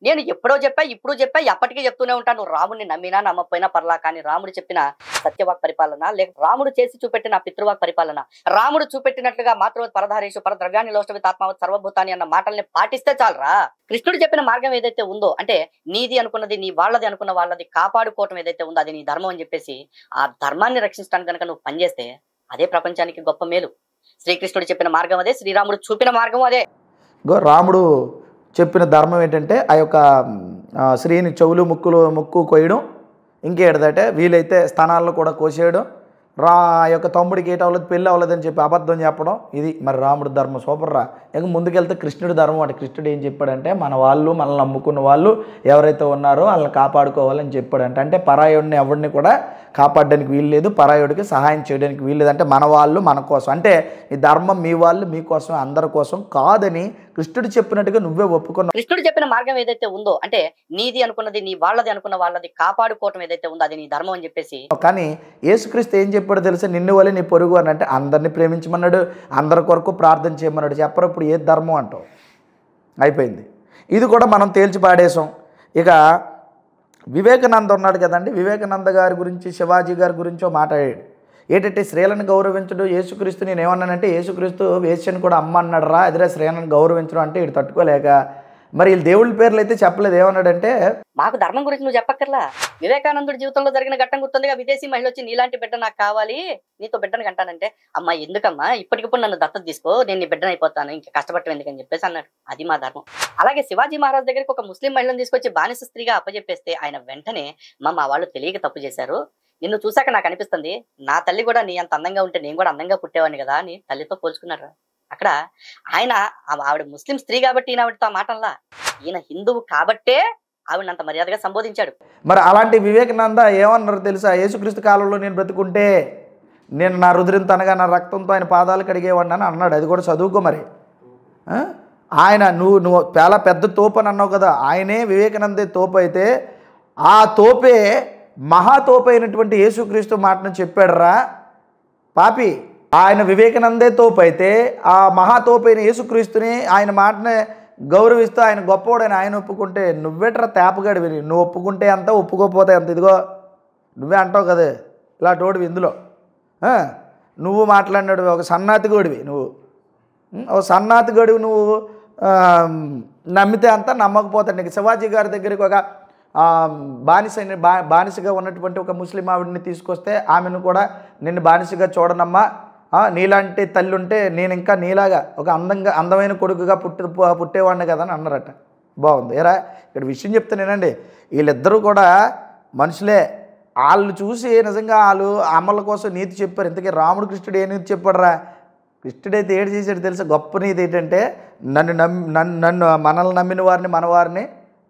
నేను ఎప్పుడో చెప్పా, ఇప్పుడు చెప్పా, ఎప్పటికీ చెప్తూనే ఉంటాను. నువ్వు రాముడిని నమ్మినా నమ్మపోయినా పర్లా, కానీ రాముడు చెప్పిన సత్యవాక్ పరిపాలన, లేక రాముడు చేసి చూపెట్టిన పితృవాక్ పరిపాలన, రాముడు చూపెట్టినట్లుగా మాతృవత్ పరధారేషు పరద్రవ్యాన్ని లోష్టవి ఆత్మావత్ సర్వభూతాన్ని అన్న మాటల్ని పాటిస్తే చాలరా. కృష్ణుడు చెప్పిన మార్గం ఏదైతే ఉందో, అంటే నీది అనుకున్నది, నీ వాళ్ళది అనుకున్న వాళ్ళది కాపాడుకోవటం ఏదైతే ఉందో అది నీ ధర్మం అని చెప్పేసి, ఆ ధర్మాన్ని రక్షించడానికి కనుక నువ్వు పనిచేస్తే అదే ప్రపంచానికి గొప్ప మేలు. శ్రీకృష్ణుడు చెప్పిన మార్గం అదే, శ్రీరాముడు చూపిన మార్గం అదే. రాముడు చెప్పిన ధర్మం ఏంటంటే ఆ యొక్క స్త్రీని చెవులు ముక్కు కొయ్యడం, ఇంకేడదంటే వీలైతే స్థానాల్లో కూడా కోసేయడం, ఆ యొక్క తమ్ముడికి ఏట అవ్వలేదు పెళ్ళి అవ్వలేదని చెప్పి అబద్ధం చెప్పడం. ఇది మరి రాముడు ధర్మం. సూపర్ రా. ఇక ముందుకెళ్తే కృష్ణుడి ధర్మం. అంటే కృష్ణుడు ఏం చెప్పాడంటే, మన వాళ్ళు మనల్ని నమ్ముకున్న వాళ్ళు ఎవరైతే ఉన్నారో వాళ్ళని కాపాడుకోవాలని చెప్పాడంటే, అంటే పరాయుడిని ఎవరిని కూడా కాపాడడానికి వీలు లేదు, పరాయుడికి సహాయం చేయడానికి వీలు లేదు. అంటే మన వాళ్ళు మన కోసం, అంటే ఈ ధర్మం మీ వాళ్ళు మీకోసం అందరి కోసం కాదని కృష్ణుడు చెప్పినట్టుగా నువ్వే ఒప్పుకున్నావు. కృష్ణుడు చెప్పిన మార్గం ఏదైతే ఉందో, అంటే నీది అనుకున్నది, నీ వాళ్ళది అనుకున్న వాళ్ళది కాపాడుకోవటం ఏదైతే ఉందో అది నీ ధర్మం అని చెప్పేసి. కానీ యేసుక్రీస్తు ఏం చెప్పాడో తెలుసా? నిన్ను వల్ల నీ పొరుగు అని, అంటే అందరినీ ప్రేమించమన్నాడు, అందరి కొరకు ప్రార్థన చేయమన్నాడు. చెప్పరు ఇప్పుడు ఏది ధర్మం అంటావు? అయిపోయింది. ఇది కూడా మనం తేల్చి పాడేసాం. ఇక వివేకానంద ఉన్నాడు కదండి, వివేకానంద గారి గురించి, శివాజీ గారి గురించో మాట్లాడాడు. ఏంటంటే స్త్రీలను గౌరవించడు. యేసుక్రీస్తు నేను ఏమన్నానంటే, యేసుక్రీస్తు వేశ్యను కూడా అమ్మ అన్నాడు రా, ఎదురే స్త్రీలను గౌరవించడం అంటే ఇటు తట్టుకోలేక మరి వీళ్ళు దేవుళ్ళ పేర్లు అయితే చెప్పలేదు. ఏమన్నాడంటే, మాకు ధర్మం గురించి నువ్వు చెప్పక్కర్లా. వివేకానందుడి జీవితంలో జరిగిన ఘట్టం గుర్తుందిగా, విదేశీ మహిళ వచ్చి నీలాంటి బిడ్డ నాకు కావాలి, నీతో బిడ్డను కంటానంటే, అమ్మా ఎందుకమ్మా, ఇప్పటికిప్పుడు నన్ను దత్తత తీసుకో, నేను నీ బిడ్డను అయిపోతాను, ఇంకా కష్టపడటం ఎందుకని చెప్పేసి అన్నాడు. అది మా ధర్మం. అలాగే శివాజీ మహారాజ్ దగ్గరికి ఒక ముస్లిం మహిళను తీసుకొచ్చి బానిస స్త్రీగా అప్పచెప్పేస్తే ఆయన వెంటనే మా వాళ్ళు తెలియక తప్పు చేశారు, నిన్ను చూశాక నాకు అనిపిస్తుంది నా తల్లి కూడా నీ అంత అందంగా ఉంటే నేను కూడా అందంగా పుట్టేవాడిని కదా అని తల్లితో పోల్చుకున్నాడు. అక్కడ ఆయన ఆవిడ ముస్లిం స్త్రీ కాబట్టి ఈయన ఆవిడతో ఆ మాటల్లా, ఈయన హిందువు కాబట్టే ఆవిడ అంత మర్యాదగా సంబోధించాడు. మరి అలాంటి వివేకానంద ఏమన్నారు తెలుసా? యేసుక్రీస్తు కాలంలో నేను బ్రతుకుంటే నేను నా రుద్రంతో అనగా నా రక్తంతో ఆయన పాదాలు కడిగేవాడిని అని అన్నాడు. అది కూడా చదువుకో మరి. ఆయన నువ్వు చాలా పెద్ద తోపు అని అన్నావు కదా, ఆయనే వివేకానందే తోపు అయితే ఆ తోపే మహాతోపు అయినటువంటి యేసుక్రీస్తు మాటను చెప్పాడురా పాపి. ఆయన వివేకానందే తోపు అయితే ఆ మహాతోపు అయిన యేసుక్రీస్తుని ఆయన మాటనే గౌరవిస్తూ ఆయన గొప్పవాడని ఆయన ఒప్పుకుంటే నువ్వేట్రా తేపగాడివి? నువ్వు ఒప్పుకుంటే అంత, ఒప్పుకోకపోతే అంత. ఇదిగో నువ్వే అంటావు కదా ఇలా తోడివి ఇందులో. నువ్వు మాట్లాడినాడు ఒక సన్నాతి గోడివి, నువ్వు ఒక సన్నాతి గోడివి. నువ్వు నమ్మితే అంత, నమ్మకపోతే నీకు. శివాజీ గారి దగ్గరికి ఒక బానిసగా ఉన్నటువంటి ఒక ముస్లిం ఆవిడని తీసుకొస్తే ఆమెను కూడా నిన్ను బానిసగా చూడనమ్మా, నీలాంటి తల్లి ఉంటే నేను ఇంకా నీలాగా ఒక అందమైన కొడుకుగా పుట్టేవాడిని కదా అని అన్నారట. బాగుంది. ఏరా ఇక్కడ విషయం చెప్తానేనండి, వీళ్ళిద్దరూ కూడా మనుషులే. వాళ్ళు చూసి నిజంగా వాళ్ళు అమ్మల కోసం నీతి చెప్పారు. ఇంతకీ రాముడు కృష్ణుడు ఏ నీతి చెప్పాడురా? కృష్ణుడైతే ఏడు చేశాడు తెలుసా? గొప్ప నీతి ఏంటంటే నన్ను మనల్ని నమ్మిన వారిని మనవారిని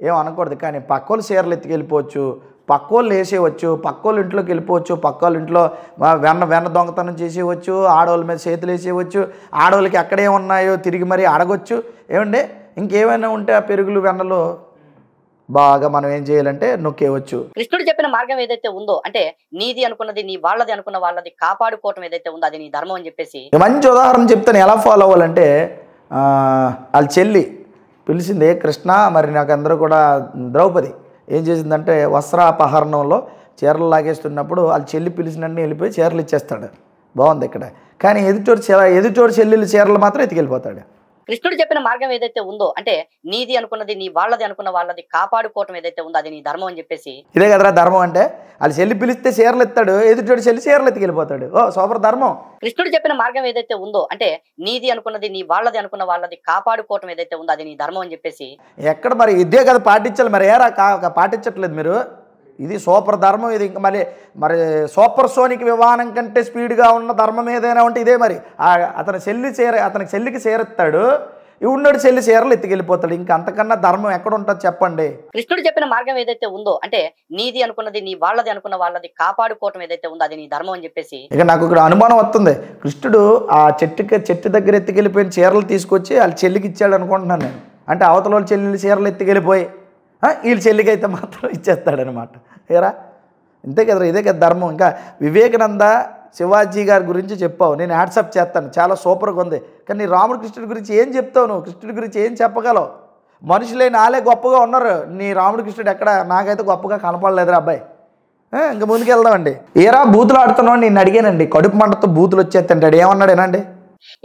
ఏం అనకూడదు, కానీ పక్కోళ్ళు చీరలు ఎత్తుకెళ్ళిపోవచ్చు, పక్కోళ్ళు వేసేయవచ్చు, పక్కోళ్ళు ఇంట్లోకి వెళ్ళిపోవచ్చు, పక్కోళ్ళ ఇంట్లో వెన్న దొంగతనం చేసేయవచ్చు, ఆడవాళ్ళ మీద చేతులు వేసేయవచ్చు, ఆడవాళ్ళకి ఎక్కడే ఉన్నాయో తిరిగి మరీ అడగొచ్చు. ఏమండి ఇంకేమైనా ఉంటే ఆ పెరుగులు వెన్నలు బాగా మనం ఏం చేయాలంటే నొక్కేయవచ్చు. కృష్ణుడు చెప్పిన మార్గం ఏదైతే ఉందో, అంటే నీది అనుకున్నది నీ వాళ్ళది అనుకున్న వాళ్ళది కాపాడుకోవటం ఏదైతే ఉందో అది నీ ధర్మం అని చెప్పేసి మంచి ఉదాహరణ చెప్తాను ఎలా ఫాలో అవ్వాలంటే. వాళ్ళ చెల్లి పిలిచింది కృష్ణ, మరి నాకు అందరూ కూడా ద్రౌపది ఏం చేసిందంటే వస్త్రాపహరణంలో చీరలు లాగేస్తున్నప్పుడు వాళ్ళ చెల్లి పిలిచినన్ని వెళ్ళిపోయి చీరలు ఇచ్చేస్తాడు. బాగుంది ఇక్కడ. కానీ ఎదుటోడు చెల్లెలు చీరలు మాత్రం ఎత్తుకెళ్ళిపోతాడు. కృష్ణుడు చెప్పిన మార్గం ఏదైతే ఉందో, అంటే నీది అనుకున్నది నీ వాళ్ళది అనుకున్న వాళ్ళది కాపాడుకోవటం ఏదైతే ఉందో అది నీ ధర్మం అని చెప్పేసి ఇదే కదరా ధర్మం అంటే. వాళ్ళు చెల్లి పిలిస్తే చీరలు ఎత్తాడు, ఎదుటోడు చెల్లి చీరలు ఎత్తుకెళ్ళిపోతాడు. ఓ సూపర్ ధర్మం. కృష్ణుడు చెప్పిన మార్గం ఏదైతే ఉందో, అంటే నీది అనుకున్నది నీ వాళ్ళది అనుకున్న వాళ్ళది కాపాడుకోవటం ఏదైతే ఉందో అది నీ ధర్మం అని చెప్పేసి ఎక్కడ మరి ఇదే కదా పాటించాలి. మరి ఏరా పాటించట్లేదు మీరు. ఇది సూపర్ ధర్మం. ఇది ఇంకా మరి సూపర్ సోనిక్ విమానం కంటే స్పీడ్గా ఉన్న ధర్మం ఏదైనా ఉంటే ఇదే. మరి అతనికి చెల్లికి చేరెత్తాడు, ఉన్నాడు చెల్లి చీరలు ఎత్తుకెళ్ళిపోతాడు. ఇంకా అంతకన్నా ధర్మం ఎక్కడ ఉంటుంది చెప్పండి. కృష్ణుడు చెప్పిన మార్గం ఏదైతే ఉందో, అంటే నీది అనుకున్నది నీ వాళ్ళది అనుకున్న వాళ్ళది కాపాడుకోవటం ఏదైతే ఉందో అది నీ ధర్మం అని చెప్పేసి ఇక నాకు ఇక్కడ అనుమానం వస్తుంది. కృష్ణుడు ఆ చెట్టు దగ్గర ఎత్తుకెళ్ళిపోయిన చీరలు తీసుకొచ్చి వాళ్ళ చెల్లికి ఇచ్చాడు అనుకుంటున్నాను నేను. అంటే అవతల వాళ్ళ చెల్లి చీరలు ఎత్తుకెళ్ళిపోయి వీళ్ళ చెల్లికి అయితే మాత్రం ఇచ్చేస్తాడనమాట. ఏరా ఇంతే కదా, ఇదే కదా ధర్మం. ఇంకా వివేకానంద శివాజీ గారి గురించి చెప్పావు, నేను హ్యాట్సప్ చేస్తాను, చాలా సూపర్గా ఉంది. కానీ రాముడు కృష్ణుడి గురించి ఏం చెప్తావు నువ్వు? కృష్ణుడి గురించి ఏం చెప్పగలవు? మనుషులే నాలే గొప్పగా ఉన్నారు, నీ రాముడు కృష్ణుడు ఎక్కడ నాకైతే గొప్పగా కనపడలేదురా అబ్బాయి. ఇంకా ముందుకు వెళ్దామండి. ఏరా బూతులు ఆడుతున్నావు నేను అడిగానండి. కడుపు మంటతో బూతులు వచ్చేస్తాడు. ఏమన్నాడు ఏనండి?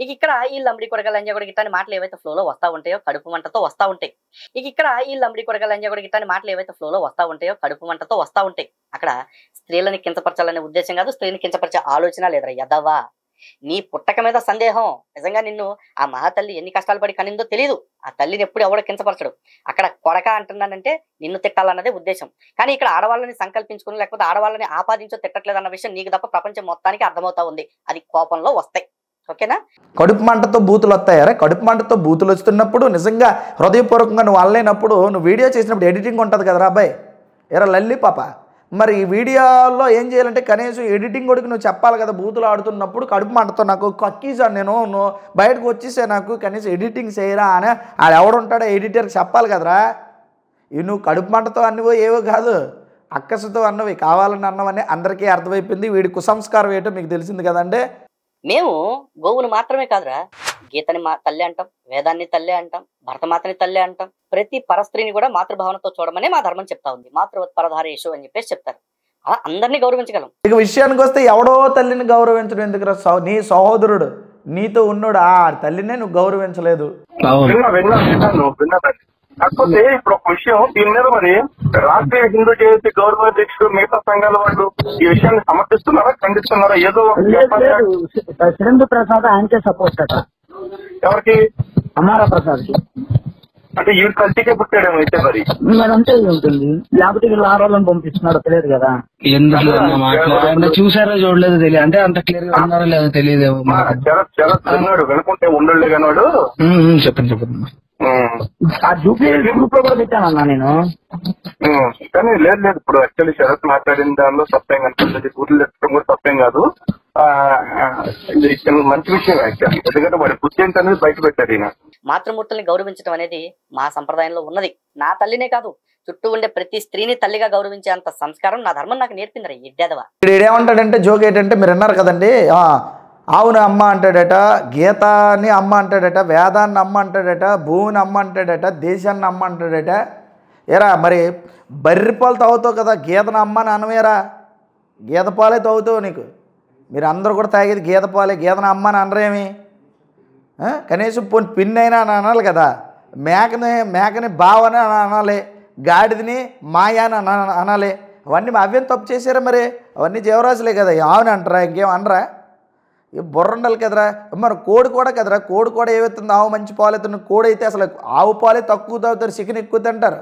ఇక ఇక్కడ ఈ లంబడి కొడగ లంజా కూడా గిట్టాని మాటలు ఏవైతే ఫ్లోలో వస్తా ఉంటాయో కడుపు మంటతో వస్తా ఉంటాయి. ఇక ఇక్కడ ఈ లంబడి కొడగ లంజా కూడా గిట్టాని మాటలు ఏవైతే ఫ్లోలో వస్తా ఉంటాయో కడుపు మంటతో వస్తా ఉంటాయి. అక్కడ స్త్రీలని కించపరచాలనే ఉద్దేశం కాదు, స్త్రీని కించపరిచే ఆలోచన లేదురా యదవా. నీ పుట్టక మీద సందేహం. నిజంగా నిన్ను ఆ మహాతల్లి ఎన్ని కష్టాలు పడి కనిందో తెలియదు. ఆ తల్లిని ఎప్పుడు ఎవడో కించపరచడు. అక్కడ కొడక అంటున్నానంటే నిన్ను తిట్టాలన్నదే ఉద్దేశం. కానీ ఇక్కడ ఆడవాళ్ళని సంకల్పించుకుని లేకపోతే ఆడవాళ్ళని ఆపాదించో తిట్టట్లేదు అన్న విషయం నీకు తప్ప ప్రపంచం మొత్తానికి అర్థమవుతా ఉంది. అది కోపంలో వస్తాయి. ఓకేనా? కడుపు మంటతో బూతులు వస్తాయారా? కడుపు మంటతో బూతులు వస్తున్నప్పుడు నిజంగా హృదయపూర్వకంగా నువ్వు అల్లైనప్పుడు నువ్వు వీడియో చేసినప్పుడు ఎడిటింగ్ ఉంటుంది కదరా అబ్బాయి. ఎరా లల్లి పాప, మరి ఈ వీడియోలో ఏం చేయాలంటే కనీసం ఎడిటింగ్ కొడుకు నువ్వు చెప్పాలి కదా. బూతులు ఆడుతున్నప్పుడు కడుపు మంటతో నాకు కక్కీసాను నేను బయటకు వచ్చేసా, నాకు కనీసం ఎడిటింగ్ చేయరా అని ఆడు ఎవడుంటాడో ఎడిటర్కి చెప్పాలి కదరా. ఇవి నువ్వు కడుపు మంటతో అన్నవో ఏవో కాదు, అక్కసుతో అన్నవి, కావాలని అన్నవని అందరికీ అర్థమైపోయింది. వీడి కుసంస్కారం ఏంటో మీకు తెలిసింది కదండి. మేము గోవును మాత్రమే కాదురా, గీతని తల్లి అంటాం, వేదాన్ని తల్లి అంటాం, భరతమాతని తల్లి అంటాం. ప్రతి పరస్త్రీని కూడా మాతృభావనతో చూడమని మా ధర్మం చెప్తా ఉంది. మాతృవత్పరధారేషు అని చెప్పేసి చెప్తారు. అలా అందరినీ గౌరవించగలం. ఇక విషయానికి వస్తే ఎవడో తల్లిని గౌరవించడం ఎందుకు? నీ సహోదరుడు నీతో ఉన్నాడు, ఆ తల్లినే నువ్వు గౌరవించలేదు. కాకపోతే ఇప్పుడు ఒక విషయం, దీని మీద మరి రాష్ట్రీయ హిందూ జయంతి గౌరవ అధ్యక్షుడు మిగతా సంఘాల వాళ్ళు ఈ విషయాన్ని సమర్థిస్తున్నారా, ఖండిస్తున్నారా? ఏదో ప్రెసిడెంట్ ప్రసాద్ ఆయనకే సపోర్ట్ అట. ఎవరికి? అమారా ప్రసాద్ కి. అంటే ఈ కల్తీకే పుట్టాడేమో అయితే మరి. మరి అంతే ఉంటుంది, లేకపోతే వీళ్ళు ఆడవాళ్ళని పంపిస్తున్నారో తెలియదు కదా. ఎందుకు చూసారో చూడలేదు తెలియదు, అంటే అంత క్లియర్ గా ఉన్నారో లేదో తెలియదు. చాలా వినుకుంటే ఉండలే కానీ వాడు. చెప్పండి. ఆ డూప్లికేట్ గ్రూప్ లో కూడా పెట్టానన్నా నేను. కానీ లేదు ఇప్పుడు యాక్చువల్లీ శరత్ మాట్లాడిన దానిలో తప్పేం కనిపిస్తుంది, ఊర్లు ఎత్తడం కూడా తప్పేం కాదు. ఇది మంచి విషయం యాక్చువల్లీ, ఎందుకంటే వాడి బుద్ధి ఏంటనేది బయట పెట్టాడు ఈయన. మాతృమూర్తుల్ని గౌరవించడం అనేది మా సంప్రదాయంలో ఉన్నది. నా తల్లినే కాదు, చుట్టూ ఉండే ప్రతి స్త్రీని తల్లిగా గౌరవించే అంత సంస్కారం నా ధర్మం నాకు నేర్పిందిరా ఇడ్డేదవా. ఇక్కడ ఏమంటాడంటే జోక్ ఏంటంటే, మీరు అన్నారు కదండి, ఆవుని అమ్మ అంటాడట, గీతాన్ని అమ్మ అంటాడట, వేదాన్ని అమ్మ అంటాడట, భూమిని అమ్మ అంటాడట, దేశాన్ని అమ్మ అంటాడట. ఏరా మరి బర్రె పాలు తాగుతావు కదా, గీతను అమ్మ అని అనవేరా? గీత పాలే తాగుతావు నీకు. మీరు అందరూ కూడా తాగేది గీత పాలే, గీతను అమ్మ అని అనరేమి? కనీసం పిన్ని అయినా అని అనాలి కదా. మేకని బావని అనాలి, గాడిదని మాయాని అనాలి. అవన్నీ అవేం తప్పు చేశారా మరి? అవన్నీ జీవరాశులే కదా, ఆవుని అంటారా? ఇంకేం అనరా? బుర్ర ఉండాలి కదరా. మరి కోడి కూడా కదరా, కోడి కూడా ఏవైతుంది, ఆవు మంచి పాలు అవుతుంది. కోడి అయితే అసలు ఆవు పాలే తక్కువ తాగుతారు, చికెన్ ఎక్కువ తింటారు.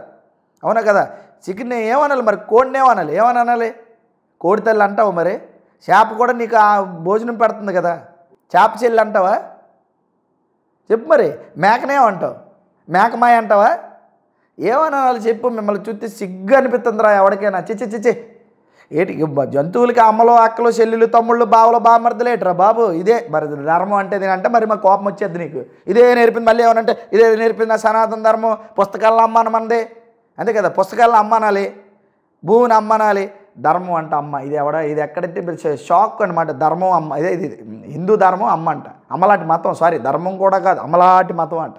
అవునా కదా? చికెన్ ఏమనాలి మరి? కోడిని ఏమనాలి? కోడి తల్లి అంటావు మరి? చేప కూడా నీకు ఆ భోజనం పెడుతుంది కదా, చేప చెల్లి అంటావా? చెప్పు మరి. మేకనేమంటావు? మేకమాయ అంటావా? ఏమనాలి చెప్పు? మిమ్మల్ని చూస్తే సిగ్గు అనిపిస్తుందిరా ఎవరికైనా. చిచ్చి ఏటి జంతువులకి అమ్మలో అక్కలు చెల్లెలు తమ్ముళ్ళు బావలు బామర్దలేట్రా బాబు? ఇదే మరి ధర్మం అంటే అంటే మరి మా కోపం వచ్చేది నీకు. ఇదే నేర్పింది మళ్ళీ ఏమనంటే ఇదే నేర్పింది నా సనాతన ధర్మం. పుస్తకాలను అమ్మాను మనదే, అంతే కదా. పుస్తకాలను అమ్మనాలి, భూమిని అమ్మనాలి, ధర్మం అంట అమ్మ. ఇది ఎక్కడైతే షాక్ అనమాట. ధర్మం అమ్మ, ఇది హిందూ ధర్మం అమ్మ అంట. అమ్మలాంటి మతం, సారీ ధర్మం కూడా కాదు, అమ్మలాంటి మతం అంట.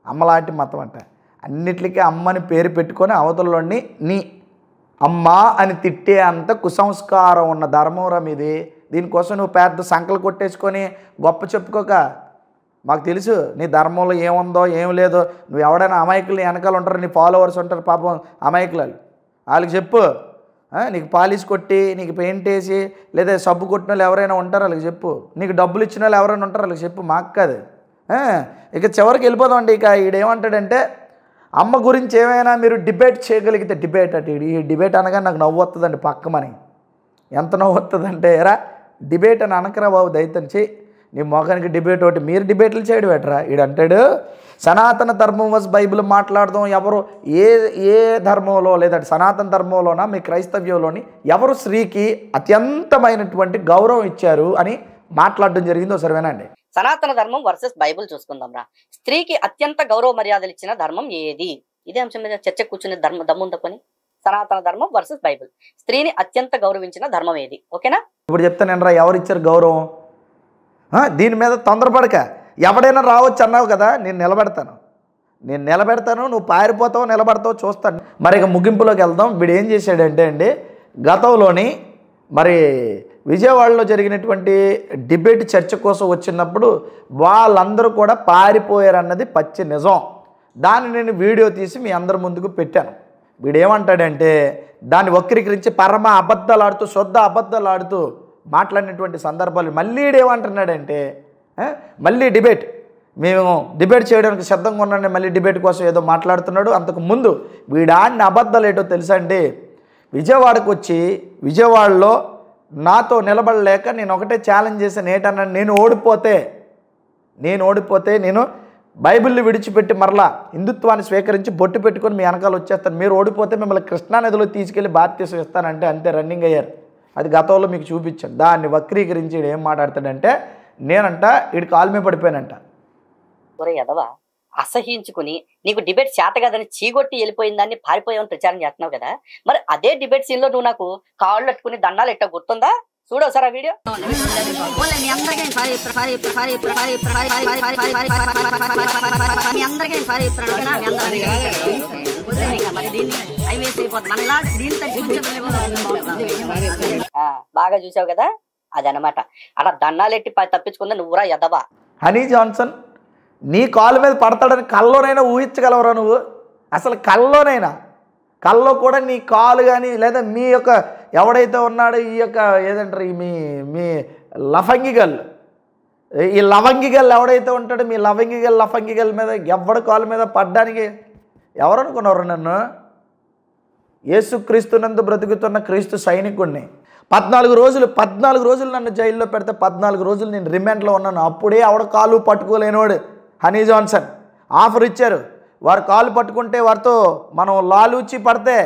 అమ్మలాంటి మతం అంట. అన్నిటికీ అమ్మని పేరు పెట్టుకొని అవతలని నీ అమ్మ అని తిట్టే అంత కుసంస్కారం ఉన్న ధర్మంరా మీది. దీనికోసం నువ్వు పెద్ద సంకలు కొట్టేసుకొని గొప్ప చెప్పుకోక. మాకు తెలుసు నీ ధర్మంలో ఏముందో ఏం లేదో. నువ్వు ఎవడైనా అమాయకులు వెనకాల ఉంటారు, నీ ఫాలోవర్స్ ఉంటారు పాపం అమాయకులు, వాళ్ళకి చెప్పు. నీకు పాలిష్ కొట్టి, నీకు పెయింట్ వేసి, లేదా సబ్బు కొట్టిన వాళ్ళు ఎవరైనా ఉంటారు వాళ్ళకి చెప్పు. నీకు డబ్బులు ఇచ్చిన వాళ్ళు ఎవరైనా ఉంటారు వాళ్ళకి చెప్పు, మాకు కాదు. ఇక చివరికి వెళ్ళిపోదామండి. ఇక ఈడేమంటాడంటే, అమ్మ గురించి ఏమైనా మీరు డిబేట్ చేయగలిగితే, డిబేట్ అంటే ఈ డిబేట్ అనగా నాకు నవ్వు వస్తుందండి పక్కమని. ఎంత నవ్వు వస్తుందంటే, ఎరా డిబేట్ అని అనకరా బాబు దయతనిచి, నీ మొఖానికి డిబేట్ ఒకటి. మీరు డిబేట్లు చేయడం పెట్టరా? ఈడంటాడు సనాతన ధర్మం వస్ బైబిల్ మాట్లాడదాం. ఎవరు ఏ ధర్మంలో, లేదంటే సనాతన ధర్మంలోనా మీ క్రైస్తవ్యంలోని ఎవరు స్త్రీకి అత్యంతమైనటువంటి గౌరవం ఇచ్చారు అని మాట్లాడడం జరిగింది. ఒకసారి వినండి. సనాతన ధర్మం వర్సెస్ బైబుల్ చూసుకుందాం రా. స్త్రీకి అత్యంత గౌరవ మర్యాదలు ఇచ్చిన ధర్మం ఏది? ఇదే అంశం మీద చర్చ కూర్చునే దమ్ముందకొని. సనాతన ధర్మం వర్సెస్ బైబుల్, స్త్రీని అత్యంత గౌరవించిన ధర్మం ఏది? ఓకేనా? ఇప్పుడు చెప్తాను రా, ఎవరు ఇచ్చారు గౌరవం. దీని మీద తొందరపడక. ఎవడైనా రావచ్చు అన్నావు కదా, నేను నిలబెడతాను, నువ్వు పారిపోతావు, నిలబడతావు, చూస్తాను. మరి ఇక ముగింపులోకి వెళ్దాం. వీడు ఏం చేశాడంటే అండి, గతంలోని మరి విజయవాడలో జరిగినటువంటి డిబేట్ చర్చ కోసం వచ్చినప్పుడు వాళ్ళందరూ కూడా పారిపోయారన్నది పచ్చి నిజం. దాన్ని నేను వీడియో తీసి మీ అందరి ముందుకు పెట్టాను. వీడేమంటాడంటే, దాన్ని వక్రీకరించి పరమ అబద్ధాలు ఆడుతూ, శుద్ధ అబద్ధాలు ఆడుతూ మాట్లాడినటువంటి సందర్భాలు. మళ్ళీ ఏమంటున్నాడంటే, మళ్ళీ డిబేట్, మేము డిబేట్ చేయడానికి సిద్ధంగా ఉన్నాను, మళ్ళీ డిబేట్ కోసం ఏదో మాట్లాడుతున్నాడు. అంతకు ముందు వీడాడిన అబద్ధాలు ఏంటో తెలుసా అండి? విజయవాడకు వచ్చి విజయవాడలో నాతో నిలబడలేక నేను ఒకటే ఛాలెంజ్ చేశాను. ఏంటన్నా, నేను ఓడిపోతే నేను బైబిల్ని విడిచిపెట్టి మరలా హిందుత్వాన్ని స్వీకరించి బొట్టు పెట్టుకొని మీ వెనకాల వచ్చేస్తాను. మీరు ఓడిపోతే మిమ్మల్ని కృష్ణానదిలో తీసుకెళ్ళి బాప్తిసం ఇస్తానంటే అంతే రన్నింగ్ అయ్యారు. అది గతంలో మీకు చూపించాను. దాన్ని వక్రీకరించి ఏం మాట్లాడతాడంటే, నేనంట వీడి కాలు మీద పడిపోయానంట. ఎదవా, అసహించుకుని నీకు డిబేట్ చేత కదని చీగొట్టి వెళ్ళిపోయిన దాన్ని పారిపోయామని ప్రచారం చేస్తున్నావు కదా. మరి అదే డిబేట్ సీన్ లో నువ్వు నాకు కాళ్ళు పెట్టుకుని దండాలు ఎట్ట గుర్తుందా? చూడవు సార్ ఆ వీడియో. బాగా చూసావు కదా, అదనమాట. అలా దండాలు ఎట్టి తప్పించుకుందా నువ్వురా ఎదవా. హనీ జాన్సన్ నీ కాలు మీద పడతాడని కల్లోనైనా ఊహించగలవరా నువ్వు? అసలు కల్లో కూడా నీ కాలు కానీ, లేదా మీ యొక్క ఎవడైతే ఉన్నాడో ఈ యొక్క ఏదంటారు మీ లఫంగి గల్ ఈ లవంగిగల్ ఎవడైతే ఉంటాడో మీ లఫంగిగల్ మీద ఎవడి కాలు మీద పడ్డానికి ఎవరు అనుకున్నారు నన్ను? యేసుక్రీస్తునందు బ్రతుకుతున్న క్రీస్తు సైనికుడిని. 14 రోజులు నన్ను జైల్లో పెడితే 14 రోజులు నేను రిమాండ్లో ఉన్నాను. అప్పుడే ఆవిడ కాలు పట్టుకోలేనివాడు హనీ జాన్సన్ ఆఫర్ ఇచ్చారు. వారు కాలు పట్టుకుంటే వారితో మనం లాలూచి పడితే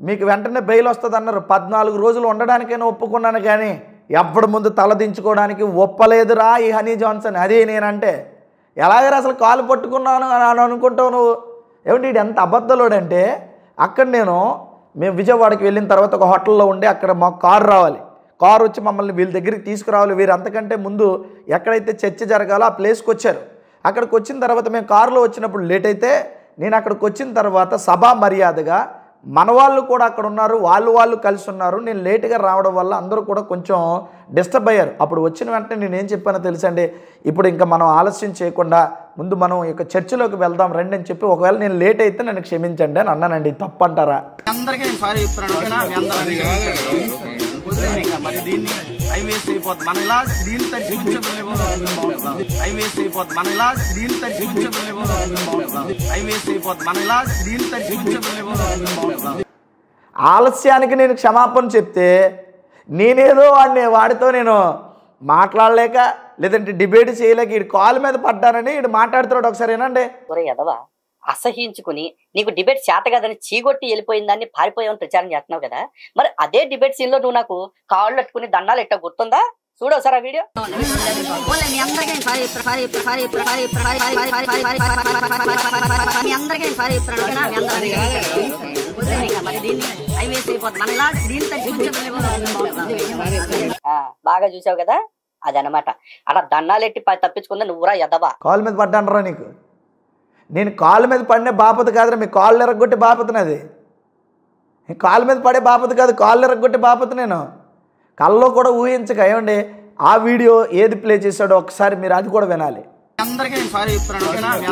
మీకు వెంటనే బెయిల్ వస్తుంది అన్నారు. 14 రోజులు ఉండడానికైనా ఒప్పుకున్నాను, కానీ ఎవ్వడి ముందు తలదించుకోవడానికి ఒప్పలేదురా ఈ హనీ జాన్సన్. అదే నేనంటే ఎలాగైనా అసలు కాలు పట్టుకున్నాను అని అనుకుంటావు నువ్వు? ఏమిటి ఇది ఎంత అబద్ధలోడంటే, అక్కడ మేము విజయవాడకి వెళ్ళిన తర్వాత ఒక హోటల్లో ఉండి అక్కడ మాకు కారు రావాలి. కారు వచ్చి మమ్మల్ని వీళ్ళ దగ్గరికి తీసుకురావాలి. వీరు అంతకంటే ముందు ఎక్కడైతే చర్చ జరగాలో ఆ ప్లేస్కి వచ్చారు. అక్కడికి వచ్చిన తర్వాత మేము కారులో వచ్చినప్పుడు లేట్ అయితే నేను అక్కడికి వచ్చిన తర్వాత సభా మర్యాదగా మన వాళ్ళు కూడా అక్కడ ఉన్నారు, వాళ్ళు కలిసి ఉన్నారు. నేను లేటుగా రావడం వల్ల అందరూ కూడా కొంచెం డిస్టర్బ్ అయ్యారు. అప్పుడు వచ్చిన వెంటనే నేనేం చెప్పానో తెలుసండి, ఇప్పుడు ఇంకా మనం ఆలస్యం చేయకుండా ముందు మనం ఇక చర్చిలోకి వెళ్దాం రండి అని చెప్పి, ఒకవేళ నేను లేట్ అయితే నన్ను క్షమించండి అని అన్నానండి. తప్పు అంటారా? అందరికీ నేను సారీ చెప్తున్నాను. మరి దీన్ని టైం వేస్ట్ అయిపోతుంది. మన ఇలా దీన్ని తగ్గి కూర్చోలేమో, టైం వేస్ట్ అయిపోతుంది. మన ఇలా దీన్ని తగ్గి కూర్చోలేమో, టైం వేస్ట్ అయిపోతుంది. మన ఇలా దీన్ని తగ్గి కూర్చోలేమో. ఆలస్యానికి నేను క్షమాపణ చెప్తే నేనేదో వాడితో నేను మాట్లాడలేక లేదంటే డిబేట్ చేయలేక వీడి కాలు మీద పడ్డానని వీడు మాట్లాడుతున్నాడు. ఒకసారి ఏనండి, ఒరే ఎదవా, అసహించుకుని నీకు డిబేట్ చేత కదని చీగొట్టి వెళ్ళిపోయిందాన్ని పారిపోయావని ప్రచారం చేస్తున్నావు కదా, మరి అదే డిబేట్ సీన్ లో నువ్వు నాకు కాళ్ళు పెట్టుకుని దండాలు ఎట్ట గుర్తుందా? చూడు ఒకసారి ఆ వీడియో. బాగా చూసావు కదా, అదనమాట. అలా దండాలు ఎట్టి తప్పించుకుందా నువ్వురా ఎదవా. కాలు మీద పడ్డానరా నీకు? నేను కాలు మీద పడిన బాపత కాదురా, మీ కాళ్ళు ఎరగొట్టి బాపతనది. కాలు మీద పడే బాపత కాదు, కాళ్ళు ఎరగొట్టి బాపత. నేను కల్లో కూడా ఊహించక. ఏమండి ఆ వీడియో ఏది ప్లే చేశాడో ఒకసారి మీరు అది కూడా వినాలి. అందరికీ నేను సారీ చెప్తున్నాను.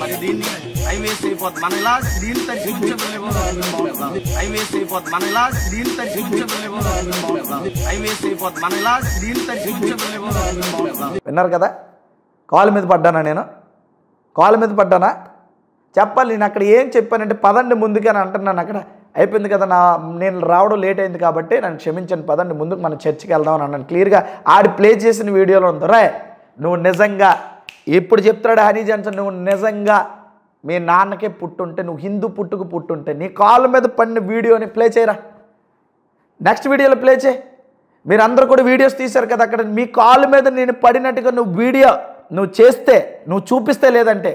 మరి దీన్ని టైం వేస్ట్ అయిపోతుంది. మన ఇలా దీన్ని తగ్గి కూర్చోలేమో, టైం వేస్ట్ అయిపోతుంది. మన ఇలా దీన్ని తగ్గి కూర్చోలేమో, టైం వేస్ట్ అయిపోతుంది. మన ఇలా దీన్ని తగ్గి కూర్చోలేమో. విన్నారు కదా, కాలు మీద పడ్డానా? నేను కాలు మీద పడ్డానా? చెప్పాలి. నేను అక్కడ ఏం చెప్పానంటే పదండి ముందుకు అని అంటున్నాను. అక్కడ అయిపోయింది కదా, నేను రావడం లేట్ అయింది కాబట్టి నన్ను క్షమించండి, పదండి ముందుకు మన చర్చికి వెళ్దాం అని అన్నాను. క్లియర్గా ఆడి ప్లే చేసిన వీడియోలో ఉంది. రే నువ్వు నిజంగా ఇప్పుడు చెప్తాడు హనీ జాన్సన్, నువ్వు నిజంగా మీ నాన్నకే పుట్టుంటే, నువ్వు హిందూ పుట్టుంటే నీ కాళ్ళ మీద పడిన వీడియోని ప్లే చేయరా, నెక్స్ట్ వీడియోలో ప్లే చేయి. మీరు అందరూ కూడా వీడియోస్ తీశారు కదా, అక్కడ మీ కాళ్ళ మీద నేను పడినట్టుగా నువ్వు వీడియో నువ్వు చేస్తే, నువ్వు చూపిస్తే, లేదంటే